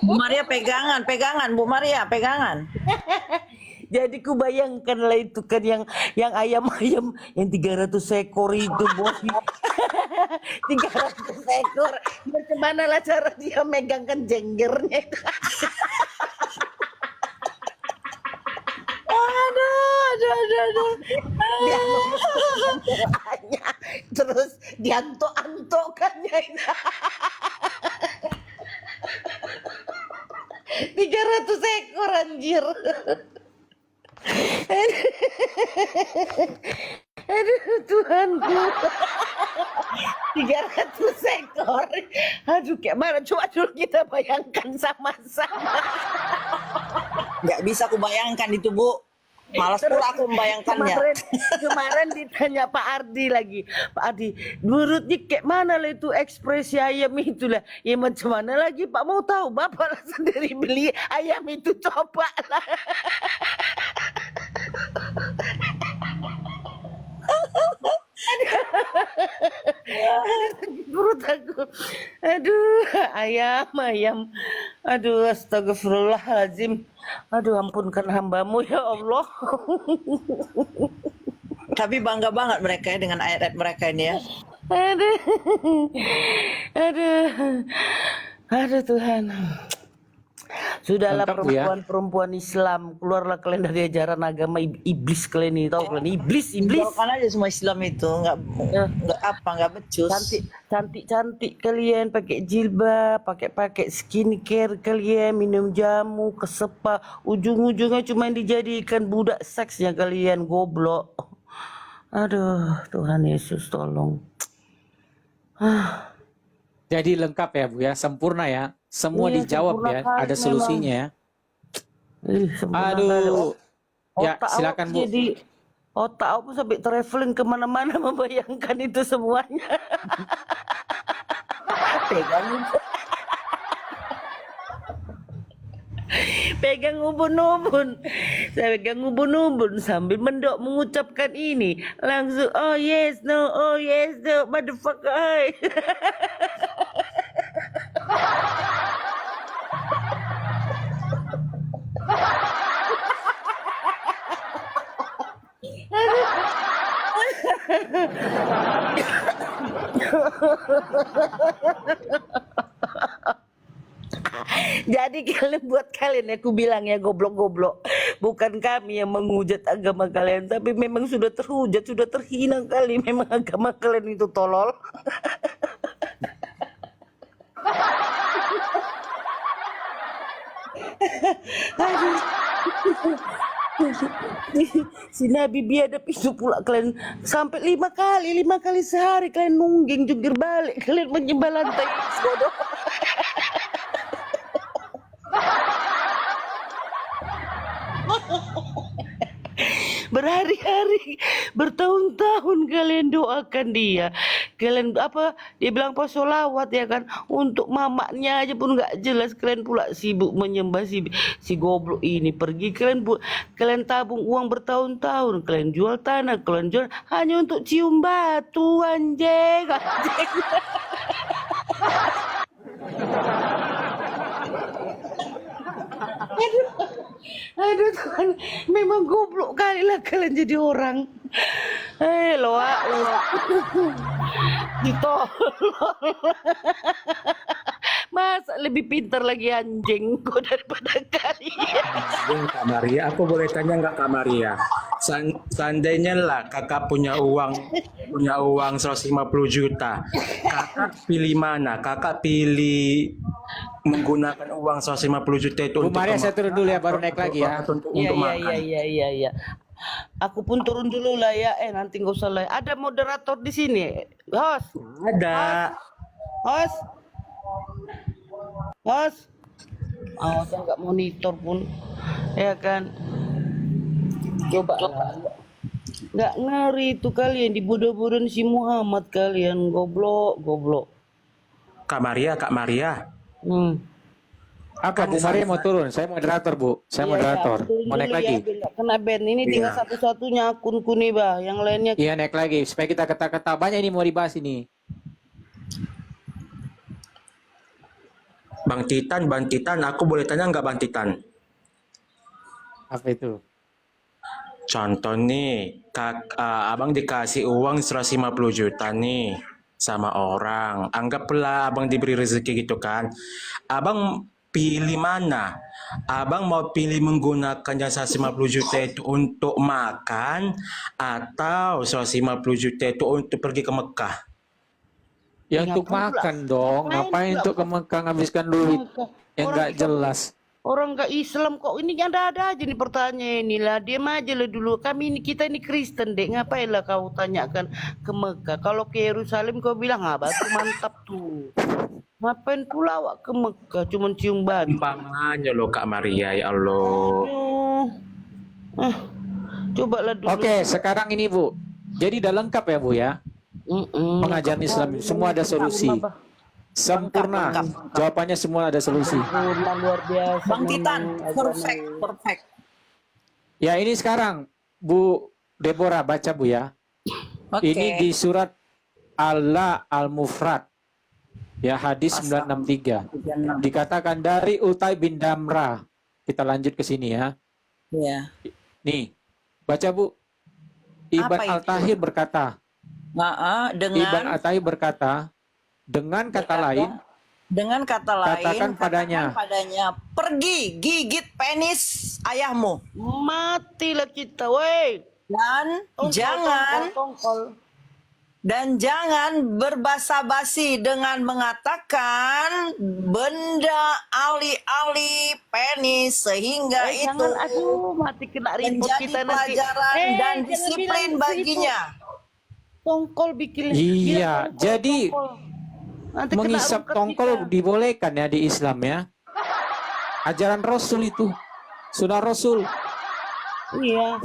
Bu Maria pegangan, Bu Maria pegangan. Jadi ku bayangkanlah itu kan yang ayam-ayam yang 300 ekor itu, Bos. 300 ekor. Bagaimana lah cara dia megangkan jenggernya? Aduh. Dia doanya, terus diantok-antokannya itu. 300 ekor anjir. Aduh Tuhanku. 300 ekor. Aduh kayak mana? Coba dulu kita bayangkan sama-sama. Nggak bisa aku bayangkan itu, Bu. Malas pula aku membayangkannya. Kemarin ditanya Pak Ardi lagi, Pak Ardi, menurutnya kayak mana lah itu ekspresi ayam itu lah? Ya macam mana lagi Pak, mau tahu? Bapak lah sendiri beli ayam itu, coba lah. Perut aku, aduh, ayam, aduh, astagfirullahaladzim, aduh, ampunkan hambamu ya Allah. Tapi bangga banget mereka ya dengan ayat-ayat mereka ini ya. Aduh, aduh, aduh Tuhan. Sudahlah Lengkap, Bu, ya. perempuan-perempuan Islam, keluarlah kalian dari ajaran agama iblis kalian ini, tahu kalian iblis. Tinggalkan aja semua Islam itu, nggak becus. Cantik kalian, pakai jilbab, pakai skincare kalian, minum jamu, kesepa, ujung-ujungnya cuma dijadikan budak seksnya kalian, goblok. Aduh, Tuhan Yesus tolong. Jadi lengkap ya Bu ya, sempurna ya. Semua Iya, dijawab sempurna ya, kali ada solusinya ya. Sempurna kali. Aduh. Ya, Otak silakan awak Bu. jadi otak aku sampai traveling kemana-mana membayangkan itu semuanya. Pegang pegang ubun-ubun, saya pegang ubun-ubun sambil mendok mengucapkan ini, langsung oh yes no motherfucker. Hai. Jadi buat kalian ya, aku bilang ya goblok-goblok, bukan kami yang menghujat agama kalian, tapi memang sudah terhujat, sudah terhina kali memang agama kalian itu tolol. Aduh. Si Nabi biadab itu pula kalian sampai 5 kali sehari kalian nungging jungkir balik, kalian menyembah lantai bodoh. Berhari-hari, bertahun-tahun kalian doakan dia. Kalian apa? Dia bilang pas sholawat ya kan. Untuk mamaknya aja pun nggak jelas. Kalian pula sibuk menyembah si goblok ini. Pergi kalian tabung uang bertahun-tahun. Kalian jual tanah, kalian jual hanya untuk cium batu, anjing. Aduh Tuhan, memang goblok kali lah kalian jadi orang. Loak. Ditolong. Masa lebih pintar lagi anjing kok daripada kalian. Kak Maria, aku boleh tanya nggak Kak Maria? Seandainya lah kakak punya uang 150 juta, kakak pilih mana? Kakak pilih menggunakan uang 150 juta itu Bu untuk Maria, saya turun dulu ya, baru naik lagi ya. untuk makan. Iya. Aku pun turun dulu lah ya. Nanti nggak usah lah. Ada moderator di sini, host. Ada. Host. Oh, saya nggak monitor pun, ya kan? Coba. Nggak ngeri itu kalian dibodoh-bodohin si Muhammad kalian, goblok. Kak Maria. Apa Bu Maria mau turun? Saya moderator Bu. Saya moderator. Mau naik lagi? Ya, kena band ini tinggal satu-satunya akunku nih bah, yang lainnya. Iya, naik lagi supaya kita kata-kata banyak ini mau dibahas ini. Bang Titan, aku boleh tanya nggak Bang Titan? Apa itu? Contoh nih, abang dikasih uang 150 juta nih sama orang. Anggaplah abang diberi rezeki gitu kan. Abang pilih mana? Abang mau pilih menggunakan yang 150 juta itu untuk makan atau 150 juta itu untuk pergi ke Mekah? Ya untuk makan dong. Ngapain untuk ke Mekah nghabiskan duit yang nggak jelas? Orang nggak Islam kok ini ada aja nih pertanyaan inilah, diam aja lah dulu. Kita ini Kristen dek, ngapain lah kau tanyakan ke Mekah? Kalau ke Yerusalem kau bilang batu mantap tuh. Ngapain pula awak ke Mekah cuman cium batu? Timbangannya loh Kak Maria, ya Allah. Cobalah dulu. Oke, sekarang ini Bu. Jadi udah lengkap ya Bu ya. Pengajaran Islam semua ada solusi. Sempurna. Jawabannya semua ada solusi. Sempurna, luar biasa. Bang Titan, memang perfect, agama. perfect. Ya ini sekarang Bu Deborah baca Bu ya. Oke. Ini di surat Al-Mufrad. Ya hadis 963. Dikatakan dari Utai bin Damrah. Kita lanjut ke sini ya. Ya. Nih, baca Bu. Ibn Apa itu? Al-Tahir berkata, Ibn Al-Tahir berkata, dengan kata lain, katakan padanya, pergi gigit penis ayahmu Matilah kita, woi. dan jangan berbasa-basi dengan mengatakan benda alih-alih penis sehingga itu Jangan, aduh, mati kena ribut menjadi kita nanti. pelajaran dan jangan disiplin bilang begitu. baginya. Tongkol bikin. Iya, bilang jadi tongkol. Nanti kena mengisap rungkat tongkol kita. dibolehkan ya di Islam ya. Ajaran Rasul itu, sunnah Rasul. Iya.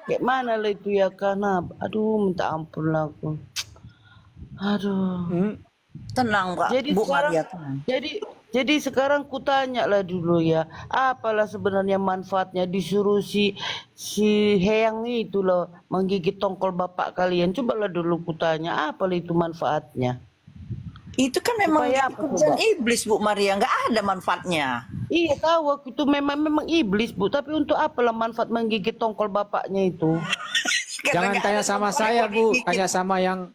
Kayak mana lah itu ya karena, aduh minta ampun lah aku. Aduh. Tenang, Pak. Jadi Bu sekarang, Maria, tenang. jadi sekarang kutanya lah dulu ya, apalah sebenarnya manfaatnya disuruh si Heyang itu loh menggigit tongkol bapak kalian. Cobalah dulu kutanya, apalah itu manfaatnya? Itu kan memang Supaya apa, kerjaan coba? iblis, Bu Maria, nggak ada manfaatnya. Iya tahu aku itu memang iblis Bu, tapi untuk apalah manfaat menggigit tongkol bapaknya itu? Jangan nggak tanya ada sama manfaat saya kalau Bu, digigit. tanya sama yang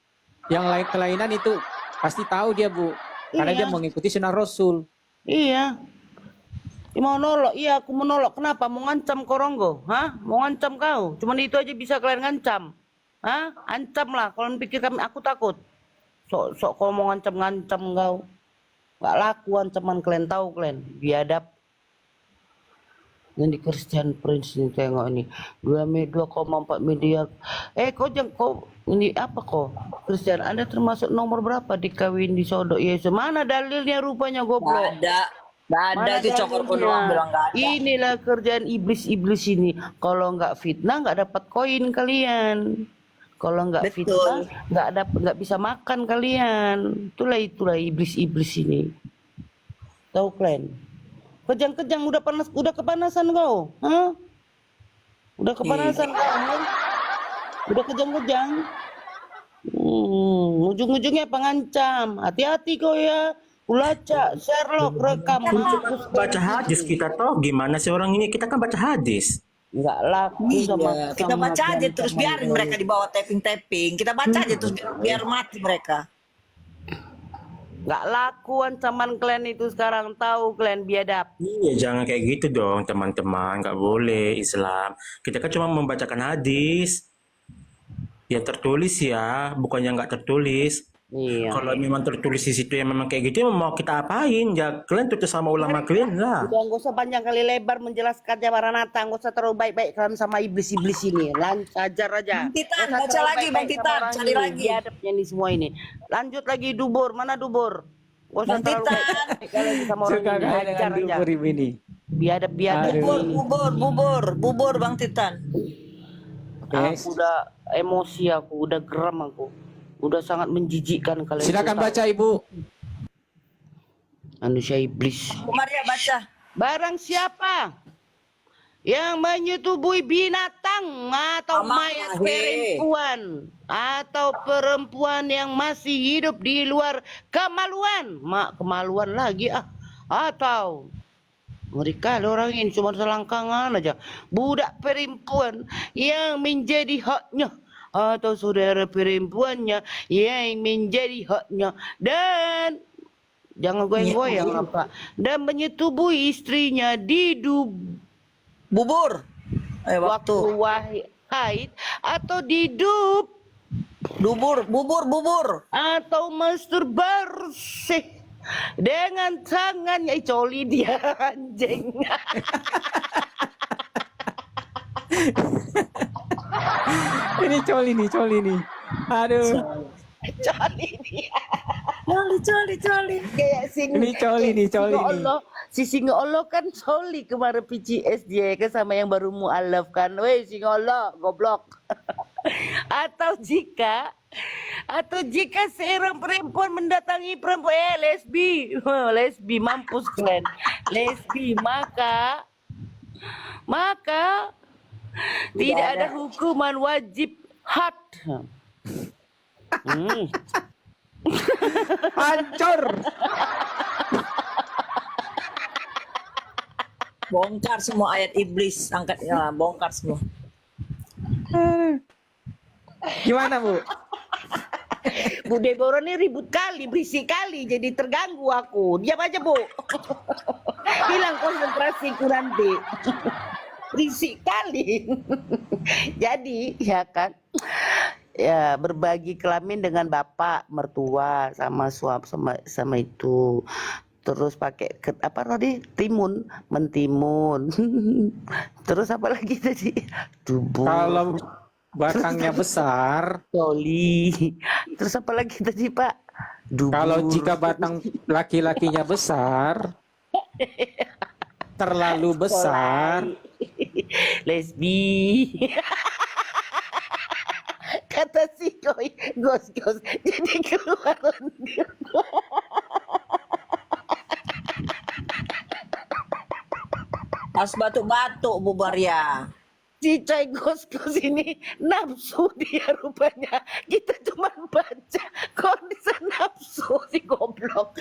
lain kelainan itu pasti tahu dia Bu. Karena Iya. dia mengikuti sunnah Rasul. Iya. Mau nolok, iya aku mau nolok. Kenapa? Mau ngancam Koronggo? Hah? Mau ngancam kau? Cuman itu aja bisa kalian ngancam. Hah? Ancam lah. Kalau pikir kami aku takut. Sok kau mau ngancam-ngancam kau. Gak laku ancaman kalian, tahu kalian. Biadab. Ini di Christian Prince nih tengok ini 2,4 miliar. Kau ini apa kok? Christian, Anda termasuk nomor berapa dikawin di Sodok Yesus? Mana dalilnya rupanya goblok? Nggak ada Mana itu cokor dalilnya? doang bilang nggak ada. Inilah kerjaan iblis-iblis ini. Kalau nggak fitnah nggak dapat koin kalian. Kalau nggak Betul. fitnah nggak bisa makan kalian. Itulah iblis-iblis ini. Tahu kalian? Kejang-kejang udah kepanasan kau, hah? Udah kepanasan kau, hah? Udah kejang-kejang. Ujung-ujungnya pengancam. Hati-hati kau ya. Ulaca, Sherlock, rekam. Baca hadis kita toh gimana sih orang ini? Kita kan baca hadis. Nggak laku Iya, kita baca aja terus biarin mereka dibawa tapping-tapping. Kita baca aja terus biar mati mereka. Nggak laku ancaman kalian itu sekarang, tahu kalian biadab. Iya, jangan kayak gitu dong teman-teman. Nggak boleh Islam. Kita kan cuma membacakan hadis. Ya tertulis ya, bukannya nggak tertulis. Iya. Kalau memang tertulis di situ yang memang kayak gitu, mau kita apain? Ya kalian tutup sama ulama kalian lah. Udah nggak usah panjang kali lebar menjelaskannya Maranatha, nggak usah terlalu baik-baik kalian sama iblis-iblis ini. Ajar aja. Bang Titan, Nggak usah baca terlalu lagi, baik-baik Bang sama Titan, orang cari ini. lagi. Biadabnya nih semua ini. Lanjut lagi Dubur, mana Dubur? Nggak usah Bang terlalu Titan. baik-baik kalian sama orang Suka ini. kaya Ajar dengan aja. dubur ini. Biadab-biadab Aduh. ini. Bubur Bang Titan. Aku udah emosi, aku udah geram aku. Udah sangat menjijikkan kalian. Silakan baca Ibu. Manusia iblis. Bu Maria baca. Barang siapa yang menyetubui binatang atau Amak mayat lahi. perempuan yang masih hidup di luar kemaluan, kemaluan lagi atau mereka orang ini cuma selangkangan aja, budak perempuan yang menjadi haknya atau saudara perempuannya yang menjadi haknya, dan jangan goyang-goyang apa, dan menyetubuhi istrinya di Bubur. waktu haid atau di Bubur. atau masturbasi dengan tangannya. Coli dia anjing. Ini coli nih. Aduh. Coli dia. Coli. Kayak Ini coli nih, coli Singa nih. Allah. Si Singa Allah kan coli kemarin PCS dia kan sama yang baru mualaf kan. Weh Singa Allah, goblok. atau jika seorang perempuan mendatangi perempuan lesbi. Lesbi mampus kalian. Lesbi maka tidak ada hukuman wajib had. Hancur. Bongkar semua ayat iblis, angkat ya, bongkar semua. Gimana, Bu? Bu Deborah ini ribut kali, berisik kali, jadi terganggu aku. Diam aja, Bu. Hilang konsentrasiku nanti. Berisik kali. Jadi, ya kan, ya berbagi kelamin dengan bapak, mertua, sama suami, sama itu. Terus pakai apa tadi? Mentimun. Terus apa lagi tadi? Tubuh. Kalau batangnya besar, Coli. Terus apa lagi tadi Pak? Dubur. kalau jika batang laki-lakinya besar, terlalu besar, Lesbi. Kata si Koi, gos, jadi keluar lendir. Harus batuk-batuk Bu Maria. Si Coy gos ini nafsu dia rupanya. Kita cuma baca, kok bisa nafsu si goblok.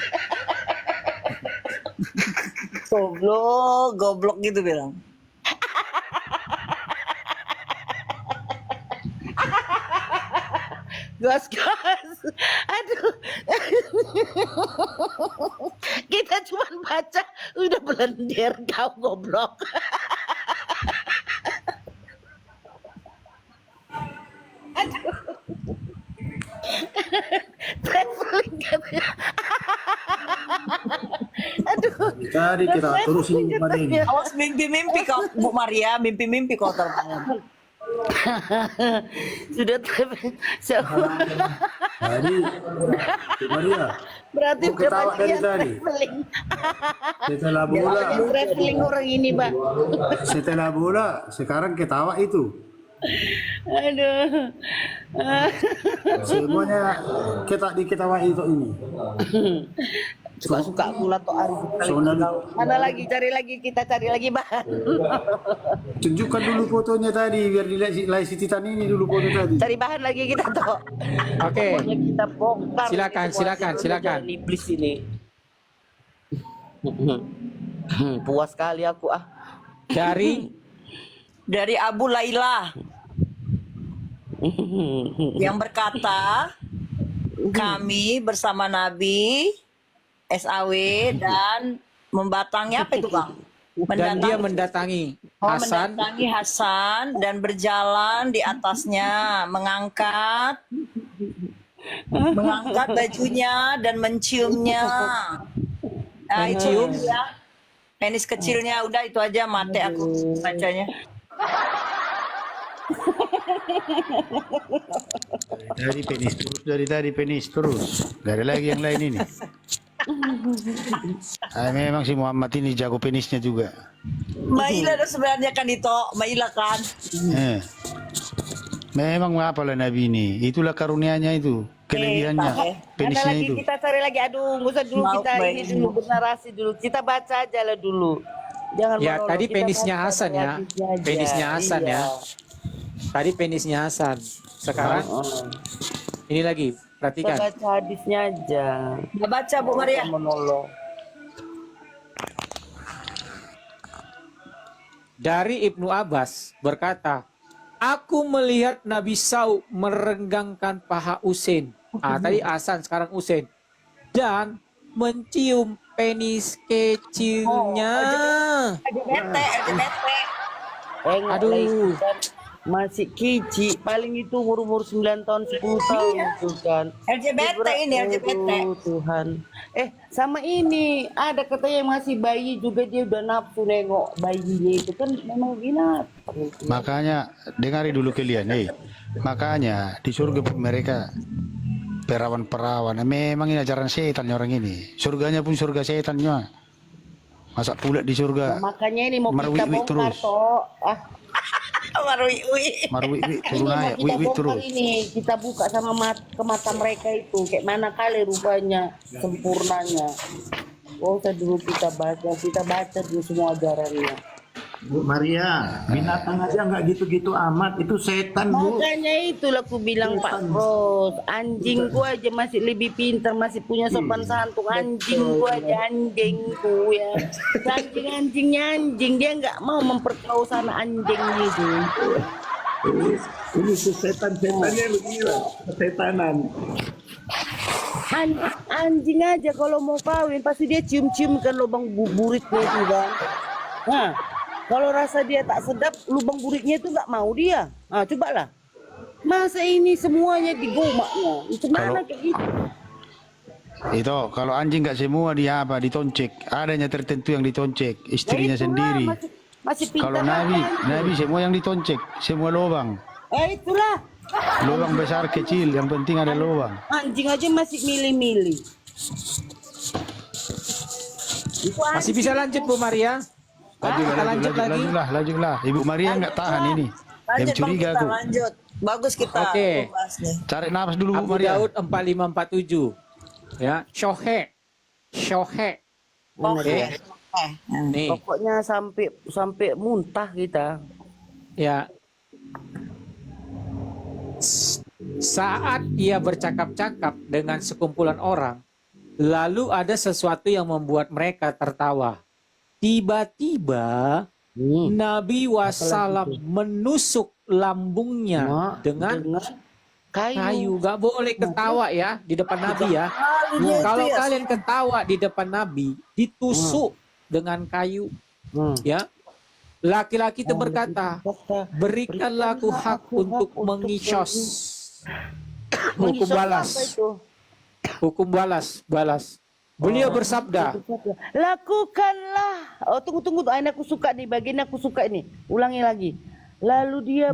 Goblok gitu bilang. Gas. Aduh. Kita cuma baca udah belendir kau goblok. Aduh. Traveling katanya. Aduh. Tadi kita terusin pada ini. Awas mimpi-mimpi kau Bu Maria, mimpi-mimpi kau terbang. Sudah traveling. Tadi, Maria, Berarti kau ketawa udah dari yang tadi. traveling. Setelah bola, Traveling orang ini, Pak. setelah bola, sekarang ketawa itu. Aduh. Semuanya diketawa itu ini. Suka-suka pula tuh Arif. Soalnya Mana lagi? Cari lagi bahan. tunjukkan dulu fotonya tadi biar dilihat si Lai Siti Tan ini dulu foto tadi. Cari bahan lagi kita tuh. Oke. Pokoknya kita bongkar. Silakan, ini silakan, semua silakan. jalan iblis ini. Puas sekali aku ah. Dari Abu Laila yang berkata, kami bersama Nabi SAW dan membatangnya apa itu Bang? Dan dia mendatangi Hasan, mendatangi Hasan dan berjalan di atasnya, mengangkat bajunya dan menciumnya. Nah, itu ya. Penis kecilnya udah itu aja mati aku bacanya. Dari tadi penis terus. Gak ada lagi yang lain ini. Memang si Muhammad ini jago penisnya juga. Maila dah sebenarnya kan itu, Maila kan. Memang apalah Nabi ini. Itulah karunianya itu. Kelebihannya. Penisnya lagi, itu. kita cari lagi. Aduh, nggak usah dulu kita ini dulu bernarasi dulu. Kita baca aja lah dulu. Jangan ya monolog. tadi Kita penisnya baca Hasan ya, hadisnya aja. penisnya Hasan Iya. ya. Tadi penisnya Hasan. Sekarang ini lagi, Kita perhatikan. baca hadisnya aja. Udah baca Bu Maria. Monolog. Dari Ibnu Abbas berkata, aku melihat Nabi Sau merenggangkan paha Usain. Tadi Hasan, sekarang Usain. Dan mencium penis kecilnya. LGBT. Aduh. Masih kicik, paling itu umur 9 tahun 10 tahun itu kan. LGBT ini LGBT. Aduh, Tuhan. Sama ini ada katanya yang masih bayi juga dia udah nafsu nengok bayinya itu kan memang binatang. Makanya dengari dulu kalian, makanya di surga pun mereka perawan-perawan. Memang ini ajaran setan orang ini. Surganya pun surga setannya. Masa pula di surga Makanya ini mau kita marwi-wi bongkar terus. toh. Marui. Marwi-wi Ini turun mau aja, kita wi-wi bongkar terus. ini, kita buka sama ke mata mereka itu kayak mana kali rupanya sempurnanya. Oh, dulu kita baca dulu semua ajarannya. Bu Maria, binatang aja nggak gitu-gitu amat. Itu setan, Bu. Makanya itulah aku bilang Pak Ros, anjingku aja masih lebih pintar, masih punya sopan santun. Anjingku aja anjingku ya. Anjing-anjingnya anjing, dia nggak mau memperkosa anak anjingnya itu. Ini setan-setannya beginilah, kesetanan. Anjing aja kalau mau kawin pasti dia cium-cium kan lubang buritnya itu bang. Nah, kalau rasa dia tak sedap, lubang buritnya itu nggak mau dia. Nah, cobalah. Masa ini semuanya digomaknya? Itu mana kayak gitu? Itu kalau anjing nggak semua dia apa ditoncek. Adanya tertentu yang ditoncek, istrinya Itulah, sendiri. masih pintar. Kalau Nabi semua yang ditoncek, semua lubang. Itulah. Lubang besar kecil, yang penting ada lubang. Anjing aja masih milih-milih. Masih bisa lanjut Bu Maria? Kita lanjut lagi. Lanjutlah. Ibu Maria nggak tahan ini. Yang Lanjut Bang, curiga kita aku. lanjut. Bagus kita Oke. bahas nih. Cari nafas dulu Bu Abu Maria. Daud 4547. Ya, Shohe. Oke. Nih, Pokoknya sampai muntah kita. ya. Saat ia bercakap-cakap dengan sekumpulan orang, lalu ada sesuatu yang membuat mereka tertawa. Tiba-tiba Nabi Wasallam menusuk lambungnya dengan kayu. Gak boleh ketawa ya di depan Nabi ya. Kalau kalian ketawa di depan Nabi, ditusuk dengan kayu. Ya. Laki-laki itu berkata, berikanlah aku hak untuk mengisos. Hukum balas. Hukum balas. Beliau bersabda, Lakukanlah. Oh, tunggu. Aku suka nih, bagian aku suka ini. Ulangi lagi. Lalu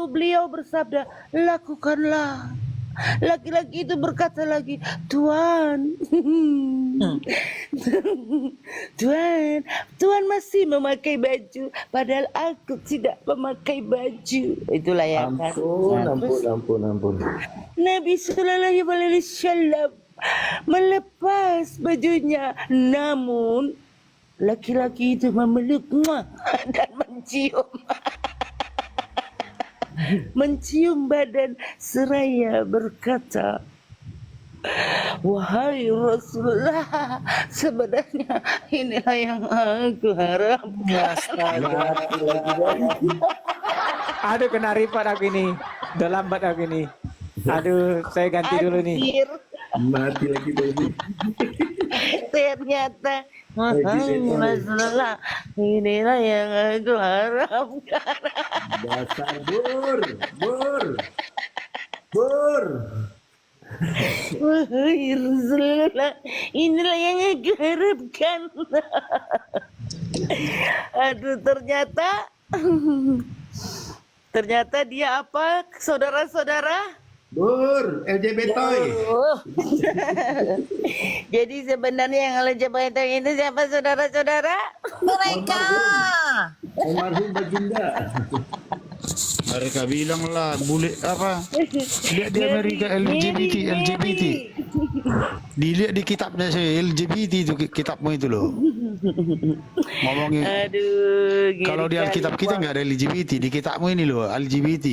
beliau bersabda, lakukanlah. Laki-laki itu berkata lagi, Tuan, Tuan masih memakai baju, padahal aku tidak memakai baju. Itulah ya kan. Ampun. Nabi Sallallahu Alaihi Wasallam melepas bajunya, namun laki-laki itu memeluk dan mencium badan seraya berkata, wahai Rasulullah, sebenarnya inilah yang aku harapkan. aduh kena ripat aku ini. Udah lambat aku ini. Aduh, saya ganti dulu nih. Anjir, Mati lagi baby. ternyata wahai Rasulullah, inilah yang aku harapkan. Dasar Bur. Wahai Rasulullah, inilah yang aku harapkan. Aduh, ternyata dia apa, saudara-saudara? Bur, LGBT. Jadi sebenarnya yang LGBT itu siapa, saudara-saudara? Mereka. Almarhum baginda. Mereka bilang lah bule apa? Lihat di Amerika LGBT. Dilihat di kitabnya saya LGBT itu kitabmu itu loh. Ngomongin Aduh, kalau di Alkitab kita nggak ada LGBT, di kitabmu ini loh LGBT.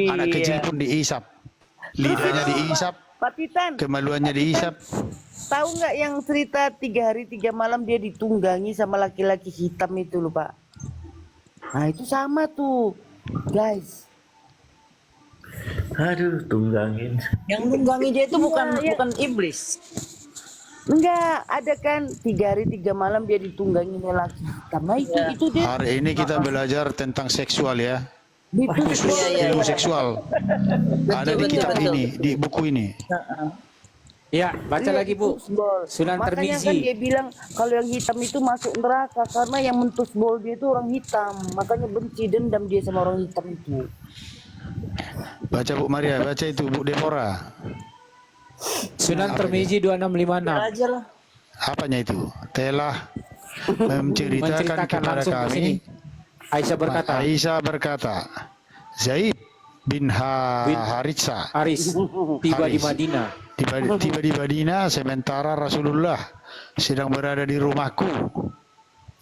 Anak kecil pun diisap, lidahnya diisap, Pak Titan, kemaluannya diisap. tahu nggak yang cerita 3 hari 3 malam dia ditunggangi sama laki-laki hitam itu loh Pak? Nah itu sama tuh, guys. Aduh, tunggangin. Yang nunggangi dia itu bukan iblis. Enggak, ada kan 3 hari 3 malam dia ditunggangi oleh laki hitam. Nah itu dia. Hari ini kita belajar tentang seksual ya, Itu khusus ilmu seksual. Ada di kitab ini, di buku ini. Ya, baca lagi Bu. tusbol. Sunan Makanya kan Tirmizi. dia bilang kalau yang hitam itu masuk neraka karena yang mentusbol dia itu orang hitam. Makanya benci dendam dia sama orang hitam itu. Baca Bu Maria, baca itu Bu Deborah. Sunan Termizi 2656. Aja lah. Apanya itu? Telah menceritakan kepada langsung ke sini. kami. Aisyah berkata, Aisyah berkata, Zaid bin Haritsa Haris tiba di Haris. Madinah. Tiba di Madinah sementara Rasulullah sedang berada di rumahku.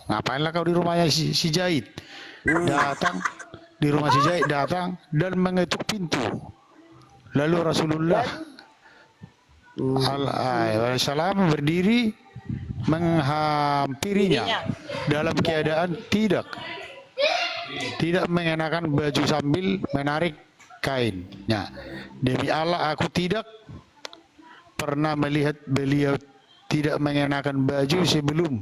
Ngapainlah kau di rumahnya si Zaid? Datang di rumah si Zaid, datang dan mengetuk pintu. Lalu Rasulullah alaihissalam berdiri menghampirinya dalam keadaan tidak mengenakan baju sambil menarik kainnya. Demi Allah, aku tidak pernah melihat beliau tidak mengenakan baju sebelum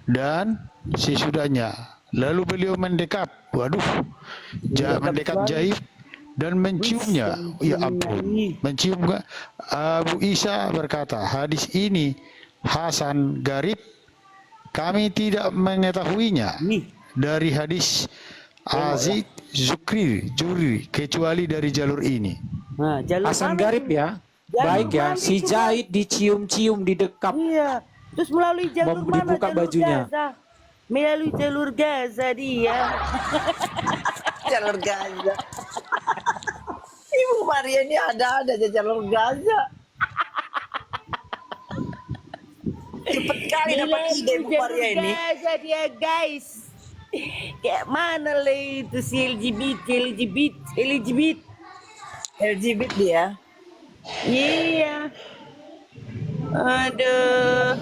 dan sesudahnya. Lalu beliau mendekat, mendekat Zaid dan menciumnya. Ya ampun, mencium. Abu Isa berkata, hadis ini Hasan Garib, kami tidak mengetahuinya dari hadis Aziz Juri kecuali dari jalur ini. Nah, jalur Hasan mana Garib itu? ya. Jalur Baik ya, mana si itu, Zaid dicium-cium, didekap. Iya. Terus melalui jalur mana? Dibuka Jalur bajunya. Gaza. Melalui jalur Gaza dia. Jalur Gaza. Ibu Maria ini ada aja jalur Gaza. Cepet kali dapat ide Ibu Maria ini. Gaza dia guys. Kayak mana lah itu si LGBT dia. Iya. Aduh.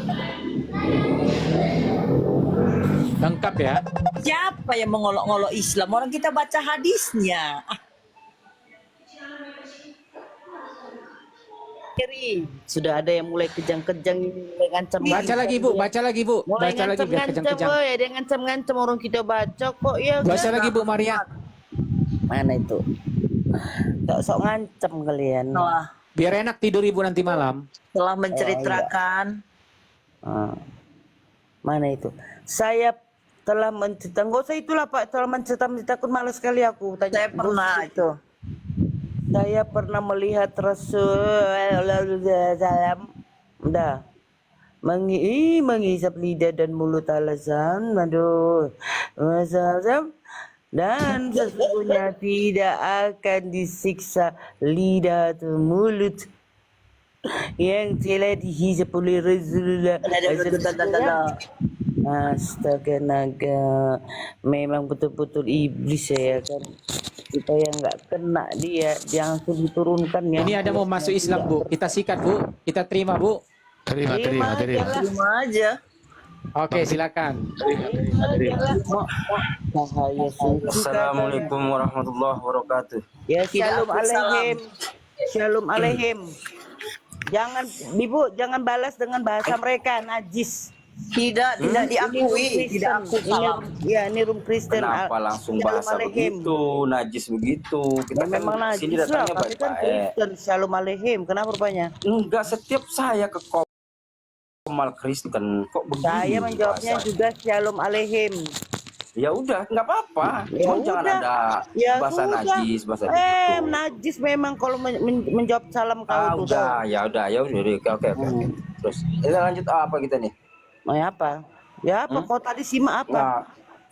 Lengkap ya. Siapa yang mengolok-olok Islam? Orang kita baca hadisnya. Sudah ada yang mulai kejang-kejang mulai ngancam. Baca lagi Bu, baca lagi Bu. Mulai Baca lagi biar ngancam-ngancam, kejang-kejang. boy. Ada yang ngancam-ngancam orang kita baca kok ya. Baca lagi Bu Maria. Mana itu? Sok ngancam kalian. Wah, Biar enak tidur Ibu nanti malam. telah menceritakan. Ah. Mana itu? Saya telah menceritakan. Gak usah itulah Pak. Telah menceritakan malas sekali aku. Tanya. Saya pernah itu. Saya pernah melihat Rasulullah SAW menghisap lidah dan mulut alasan, dan sesungguhnya tidak akan disiksa lidah atau mulut yang telah dihisap oleh Rasulullah. Astaga naga, memang betul-betul iblis ya kan. Kita yang nggak kena dia langsung diturunkan ya. Ini ada mau masuk Islam Bu. Kita sikat Bu. Kita terima Bu. Terima. Terima aja. Oke silakan. Bahaya sungguh. Assalamualaikum warahmatullahi wabarakatuh. Ya shalom alaihim. Shalom alaihim. Jangan Ibu, jangan balas dengan bahasa mereka najis. Tidak diakui, tidak aku salam. Ya, ini room Kristen. Kenapa langsung Shalom bahasa alaihim. begitu, najis begitu? Kita Ya, memang kan najis sini lah, datangnya tapi kan baik-baik. Kristen. Shalom alaihim. Kenapa rupanya? Enggak, setiap saya ke Komal Kristen kok begini Saya menjawabnya bahasa? juga shalom alaihim. Ya udah, nggak apa-apa. Ya Cuma jangan udah. ada Ya bahasa sudah. najis, bahasa begitu. Najis memang kalau menjawab salam kau tuh. Udah, ya udah. Oke. Terus, kita lanjut apa kita nih? Mau apa? Ya apa? Kau tadi simak apa? Nah,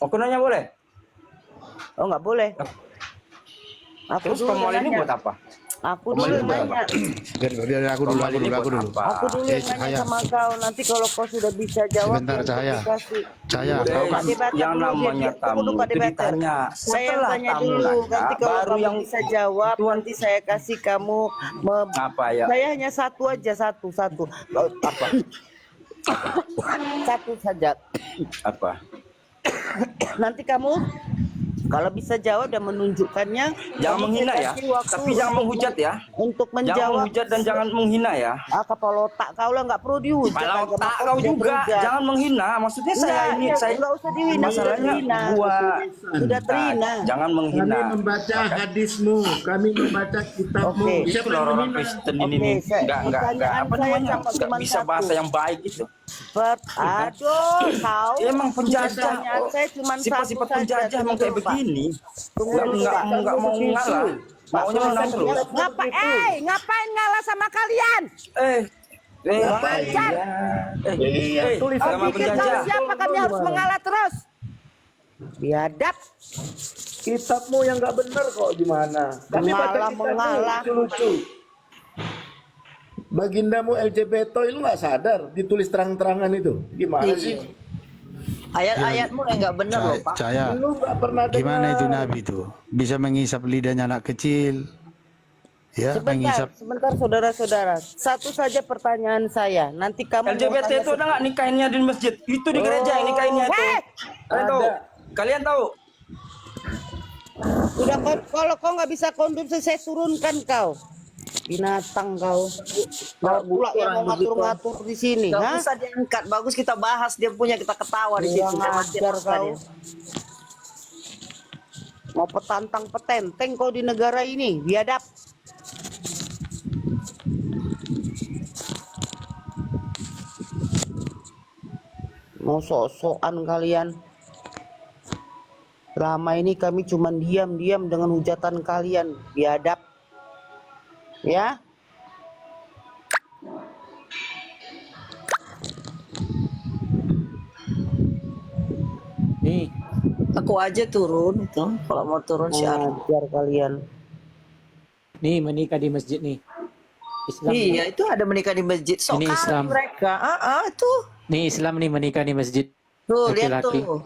aku nanya boleh? Oh nggak boleh. Aku Terus dulu Komal yang ini nanya. buat apa? Aku dulu yang nanya. Dari aku dulu. Komal ini buat apa? Aku dulu yang nanya sama kau. Nanti kalau kau sudah bisa jawab, Sebentar, baru Cahaya. dikasih. Saya Udah, Pak Debater yang dulu, namanya biar tunggu tamu dulu, Pak itu Debater. ditanya. Saya Setelah tanya tamu dulu, nanya, nanti kalau baru kamu yang bisa jawab, Tuan nanti saya kasih kamu. apa ya? Saya hanya satu aja, satu. Apa? Satu saja. Apa? Nanti kamu kalau bisa jawab dan menunjukkannya, Jangan kamu menghina saya ya. kasih waktu Tapi jangan menghujat ya. untuk Jangan menjawab. menghujat dan jangan menghina ya. Kepala otak kau lah nggak perlu dihujat. Kalau agama tak kau kau sudah juga berhujat. jangan menghina. Maksudnya saya ini saya nggak usah dihina, sudah masalahnya terhina. gua Sudah terhina. jangan menghina. Kami membaca hadismu, kami membaca kitabmu. Oke. Itu loh orang Kristen ini nih. Enggak pertanyaan apa saya namanya? cuma Enggak bisa satu. bahasa yang baik gitu. Aduh, kau. Emang penjajah. Pertanyaan saya cuma Sifat-sifat satu saja. penjajah emang kayak Tunggu dulu, Pak. begini. Tunggu dulu, Pak. Enggak mau ngalah. Maunya menang terus. Ngapain ngalah sama kalian? Ajar. tulis Agama Pikir kau penjajah. siapa kami harus mengalah terus? Biadab. kitabmu yang nggak benar kok gimana? Kami baca Mengalah. kitabmu lucu. Bagindamu LGBT lu nggak sadar ditulis terang-terangan itu gimana sih? Ayat-ayatmu yang nggak benar loh, Pak. Caya. Lu nggak pernah dengar. Gimana itu Nabi tuh? Bisa mengisap lidahnya anak kecil. Ya, mengisap. Sebentar saudara-saudara. Satu saja pertanyaan saya. Nanti kamu LGBT itu ada nggak nikahinnya di masjid? Itu di gereja yang nikahinnya itu. Kalian tahu? Kalian tahu? Udah kalau kau nggak bisa kondom saya turunkan kau. Binatang kau. Nggak pula yang mau ngatur-ngatur di sini. Gak Hah? usah diangkat, bagus kita bahas dia punya, kita ketawa di situ. Kurang Saya mati ajar rasa kau. dia. Mau petantang petenteng kau di negara ini. Biadab. Mau sok-sokan kalian. Selama ini kami cuma diam-diam dengan hujatan kalian. Biadab. Ya. Nih, Aku aja turun itu, kalau mau turun syarat. Ajar kalian. nih menikah di masjid nih. Islam. Iya, itu ada menikah di masjid. Sok Ini kali Islam. mereka. Tuh. Nih Islam nih menikah di masjid. Tuh, lihat Laki-laki. tuh.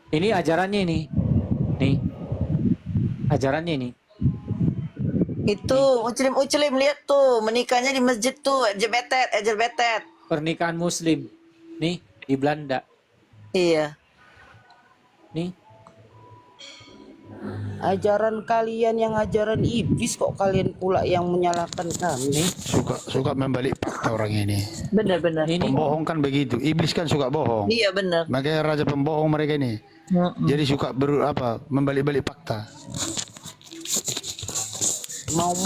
Ini ajarannya nih. Nih. Ajarannya nih. Itu ucelim lihat tuh, menikahnya di masjid tuh, LGBT. Pernikahan muslim. Nih di Belanda. Iya. Nih. Ajaran kalian yang ajaran iblis kok kalian pula yang menyalahkan kami. Nih. Suka membalik fakta orang ini. Benar-benar. Ini. Pembohong kan begitu. Iblis kan suka bohong. Iya benar. Makanya raja pembohong mereka ini. Jadi suka membalik-balik fakta.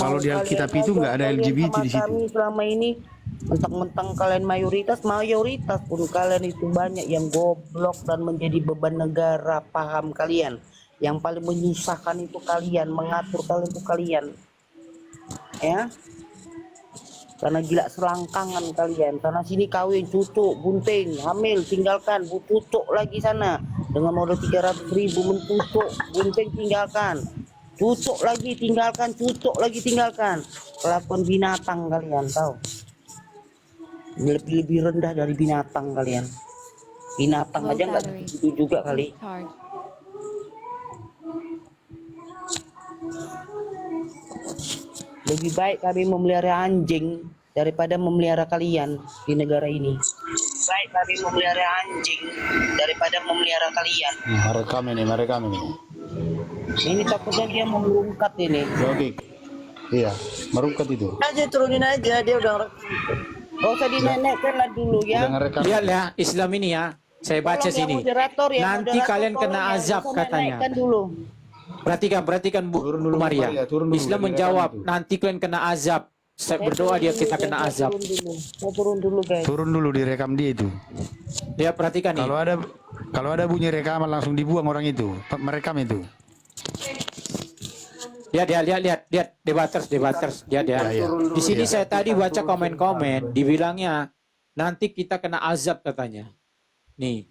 Kalau di Alkitab itu nggak ada LGBT di situ. Kami selama ini mentang-mentang kalian mayoritas pun kalian itu banyak yang goblok dan menjadi beban negara. Paham kalian? Yang paling menyusahkan itu kalian, mengatur kalian itu kalian. Ya. Karena gila selangkangan kalian. Karena sini kawin, cucuk, bunting, hamil, tinggalkan, tutuk lagi sana. Dengan modal 300.000 mentutuk, bunting tinggalkan. Cucuk lagi tinggalkan, cucuk lagi tinggalkan. Kelakuan binatang kalian, tahu? Lebih rendah dari binatang kalian. Binatang aja nggak begitu juga kali. Lebih baik kami memelihara anjing daripada memelihara kalian di negara ini. Baik kami memelihara anjing daripada memelihara kalian. Merekam ini. Ini takutnya dia merungkat ini. Oke. Iya, merungkat itu. Aja turunin aja, dia udah Gak usah dinenekkan lah dulu ya. Udah ngerekam. Lihat ya Islam ini ya. Saya baca Tolong ya, sini. moderator, ya, Nanti moderator, kalian tolong kena ya, azab bisa katanya. nenekkan dulu. Perhatikan Bu Turun dulu, Maria. Maria, turun dulu Islam dari menjawab, rekam itu. nanti kalian kena azab. Saya berdoa dia kita kena azab. Saya turun dulu guys. Turun dulu direkam dia itu. Lihat perhatikan nih. Kalau ada bunyi rekaman langsung dibuang orang itu. Merekam itu. Lihat debaters. Lihat ya. Di sini saya tadi baca komen-komen, dibilangnya nanti kita kena azab katanya. Nih.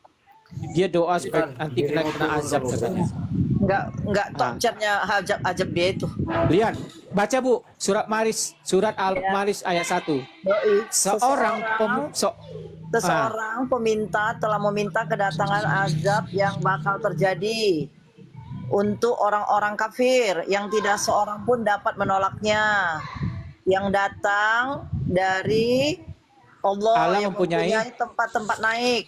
Dia doa supaya nanti kena azab katanya. nggak top chatnya ajab dia itu. Lihat, baca Bu, surat Al-Maris ayat 1. Seorang peminta telah meminta kedatangan azab yang bakal terjadi untuk orang-orang kafir yang tidak seorang pun dapat menolaknya, yang datang dari Allah yang mempunyai tempat-tempat naik.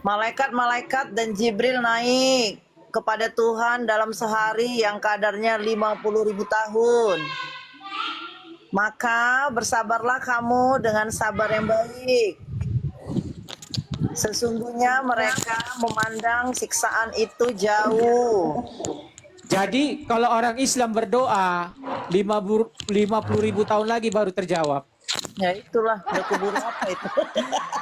Malaikat-malaikat dan Jibril naik kepada Tuhan dalam sehari yang kadarnya 50.000 tahun. Maka bersabarlah kamu dengan sabar yang baik. Sesungguhnya mereka memandang siksaan itu jauh. Jadi kalau orang Islam berdoa 50.000 tahun lagi baru terjawab. Ya itulah, udah keburu apa itu.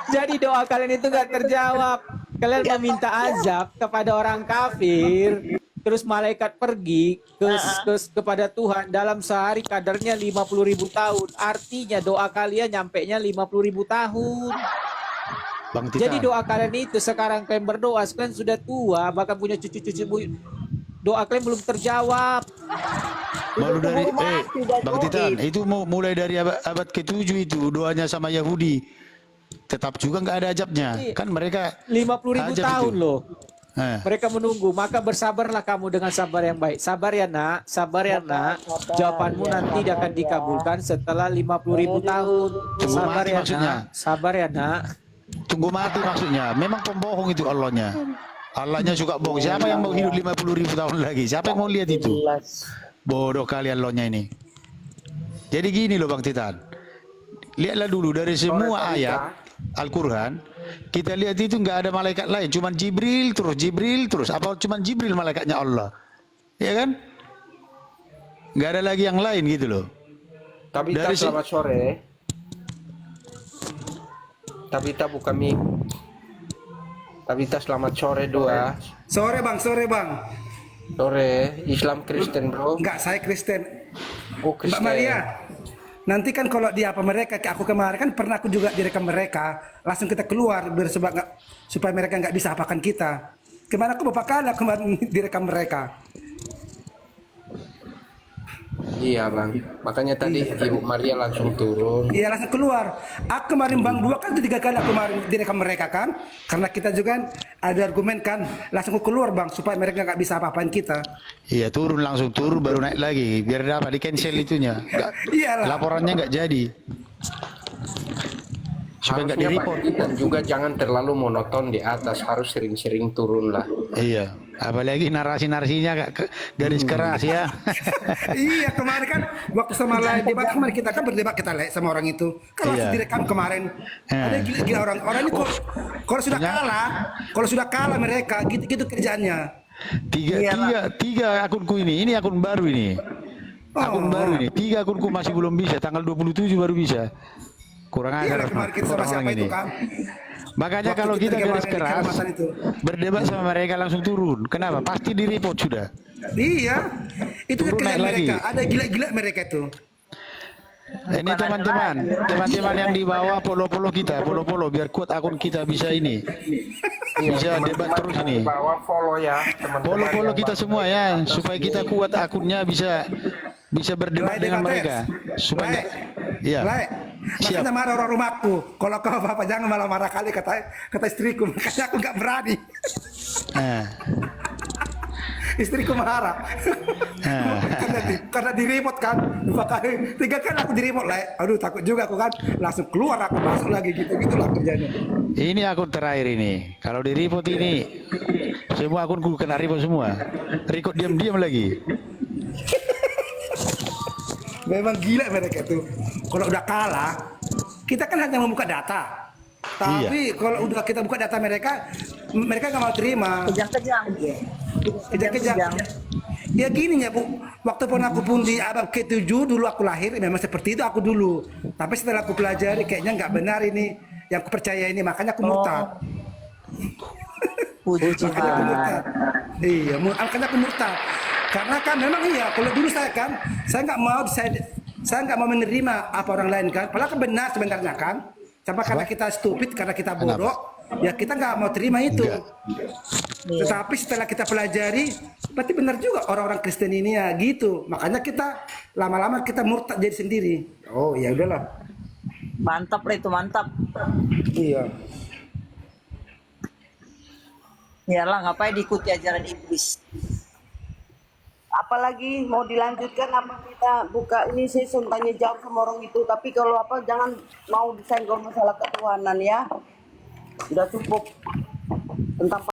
Jadi doa kalian itu gak terjawab. Kalian meminta azab kepada orang kafir. terus malaikat pergi kepada Tuhan dalam sehari kadarnya 50.000 tahun. Artinya doa kalian nyampenya 50.000 tahun. Bang Titan. Jadi doa kalian itu sekarang kalian berdoa, kalian sudah tua, bahkan punya cucu-cucu, doa kalian belum terjawab. Baru dari Bang Titan, itu mulai dari abad ke-7 itu doanya sama Yahudi. Tetap juga nggak ada ajabnya. Kan mereka 50.000 ajab tahun itu. loh. Mereka menunggu, maka bersabarlah kamu dengan sabar yang baik. Sabar ya nak, jawabanmu nanti akan dikabulkan setelah 50.000 tahun. Tunggu Sabar mati ya maksudnya. nak, sabar ya nak. Tunggu mati maksudnya. Memang pembohong itu Allahnya. Allahnya suka bohong. Siapa yang mau hidup 50.000 tahun lagi? Siapa yang mau lihat itu? Bodoh kalian Allahnya ini. Jadi gini loh Bang Titan. Lihatlah dulu dari semua ayat Al-Quran, kita lihat itu nggak ada malaikat lain, cuman Jibril terus, apa cuman Jibril malaikatnya Allah, ya kan? Nggak ada lagi yang lain gitu loh. Tabita selamat sore. Tabita buka mic. Tabita selamat sore dua. Sore bang. Sore, Islam Kristen bro. Enggak, saya Kristen. Oh Kristen. Mbak Maria, nanti kan kalau di apa mereka, aku kemarin kan pernah aku juga direkam mereka, langsung kita keluar biar supaya mereka nggak bisa apakan kita. Kemana aku beberapa kali kemarin direkam mereka. Iya bang, makanya tadi Ibu Maria langsung turun. Iya langsung keluar. Aku kemarin bang 2 kan 3 kali aku kemarin direkam mereka kan, karena kita juga kan ada argumen kan, langsung aku keluar bang supaya mereka nggak bisa apa-apain kita. Iya langsung turun baru naik lagi biar dapat di cancel itunya. Iyalah. Laporannya nggak jadi. Supaya nggak Harusnya di-report. Pak, dan juga jangan terlalu monoton di atas, harus sering-sering turun lah. Iya, apalagi narasi-narasinya garis keras ya. Iya kemarin kan waktu sama lain debat kemarin kita kan berdebat kita sama orang itu kan langsung direkam kemarin. Ada gila orang ini kalau sudah kalah mereka gitu kerjaannya. Tiga akunku ini akun baru ini. Akun baru ini, 3 akunku masih belum bisa, tanggal 27 baru bisa. Kurang ajar Kemarin kita sama siapa itu kan. Makanya Waktu kalau kita garis keras itu. berdebat sama mereka langsung turun. Kenapa? Pasti di-report sudah. Iya, itu Turun kerjaan naik mereka. lagi. Ada gila-gila mereka itu. Ini teman-teman yang di bawah polo-polo kita, polo-polo biar kuat akun kita bisa ini. Bisa debat terus ini. Bawa follow ya teman-teman. Polo-polo kita semua ya, supaya kita kuat akunnya bisa berdebat dengan mereka. Supaya iya. Makanya marah orang rumahku. Kalau kau bapak jangan malah marah kali kata istriku. Makanya aku nggak berani. Istriku marah. karena di remote kan 2 kali 3 kali aku di remote lah. Aduh takut juga aku kan. Langsung keluar aku masuk lagi gitu-gitulah kerjanya. Ini akun terakhir ini. Kalau di report ini semua akunku kena report semua. Record diam-diam lagi. Memang gila mereka itu. Kalau udah kalah, kita kan hanya membuka data. Tapi kalau udah kita buka data mereka nggak mau terima. Kejang-kejang. Ya gini ya Bu, waktu pun aku pun di abad ke-7 dulu aku lahir, memang seperti itu aku dulu. Tapi setelah aku pelajari kayaknya nggak benar ini, yang aku percaya ini, makanya aku murtad. Makanya aku murtad. Iya, makanya aku murtad. Karena kan memang iya, kalau dulu saya nggak mau menerima apa orang lain kan, padahal kan benar sebenarnya kan. Cuma karena kita stupid, karena kita bodoh, ya kita nggak mau terima itu. Tetapi setelah kita pelajari, berarti benar juga orang-orang Kristen ini ya gitu. Makanya kita lama-lama kita murtad jadi sendiri. Oh ya udahlah. Mantap lah itu, mantap. Iya. Iyalah, ngapain diikuti ajaran iblis? Apalagi mau dilanjutkan apa kita buka ini session tanya jawab sama orang itu, tapi kalau apa jangan mau disenggol masalah ketuhanan ya, udah cukup tentang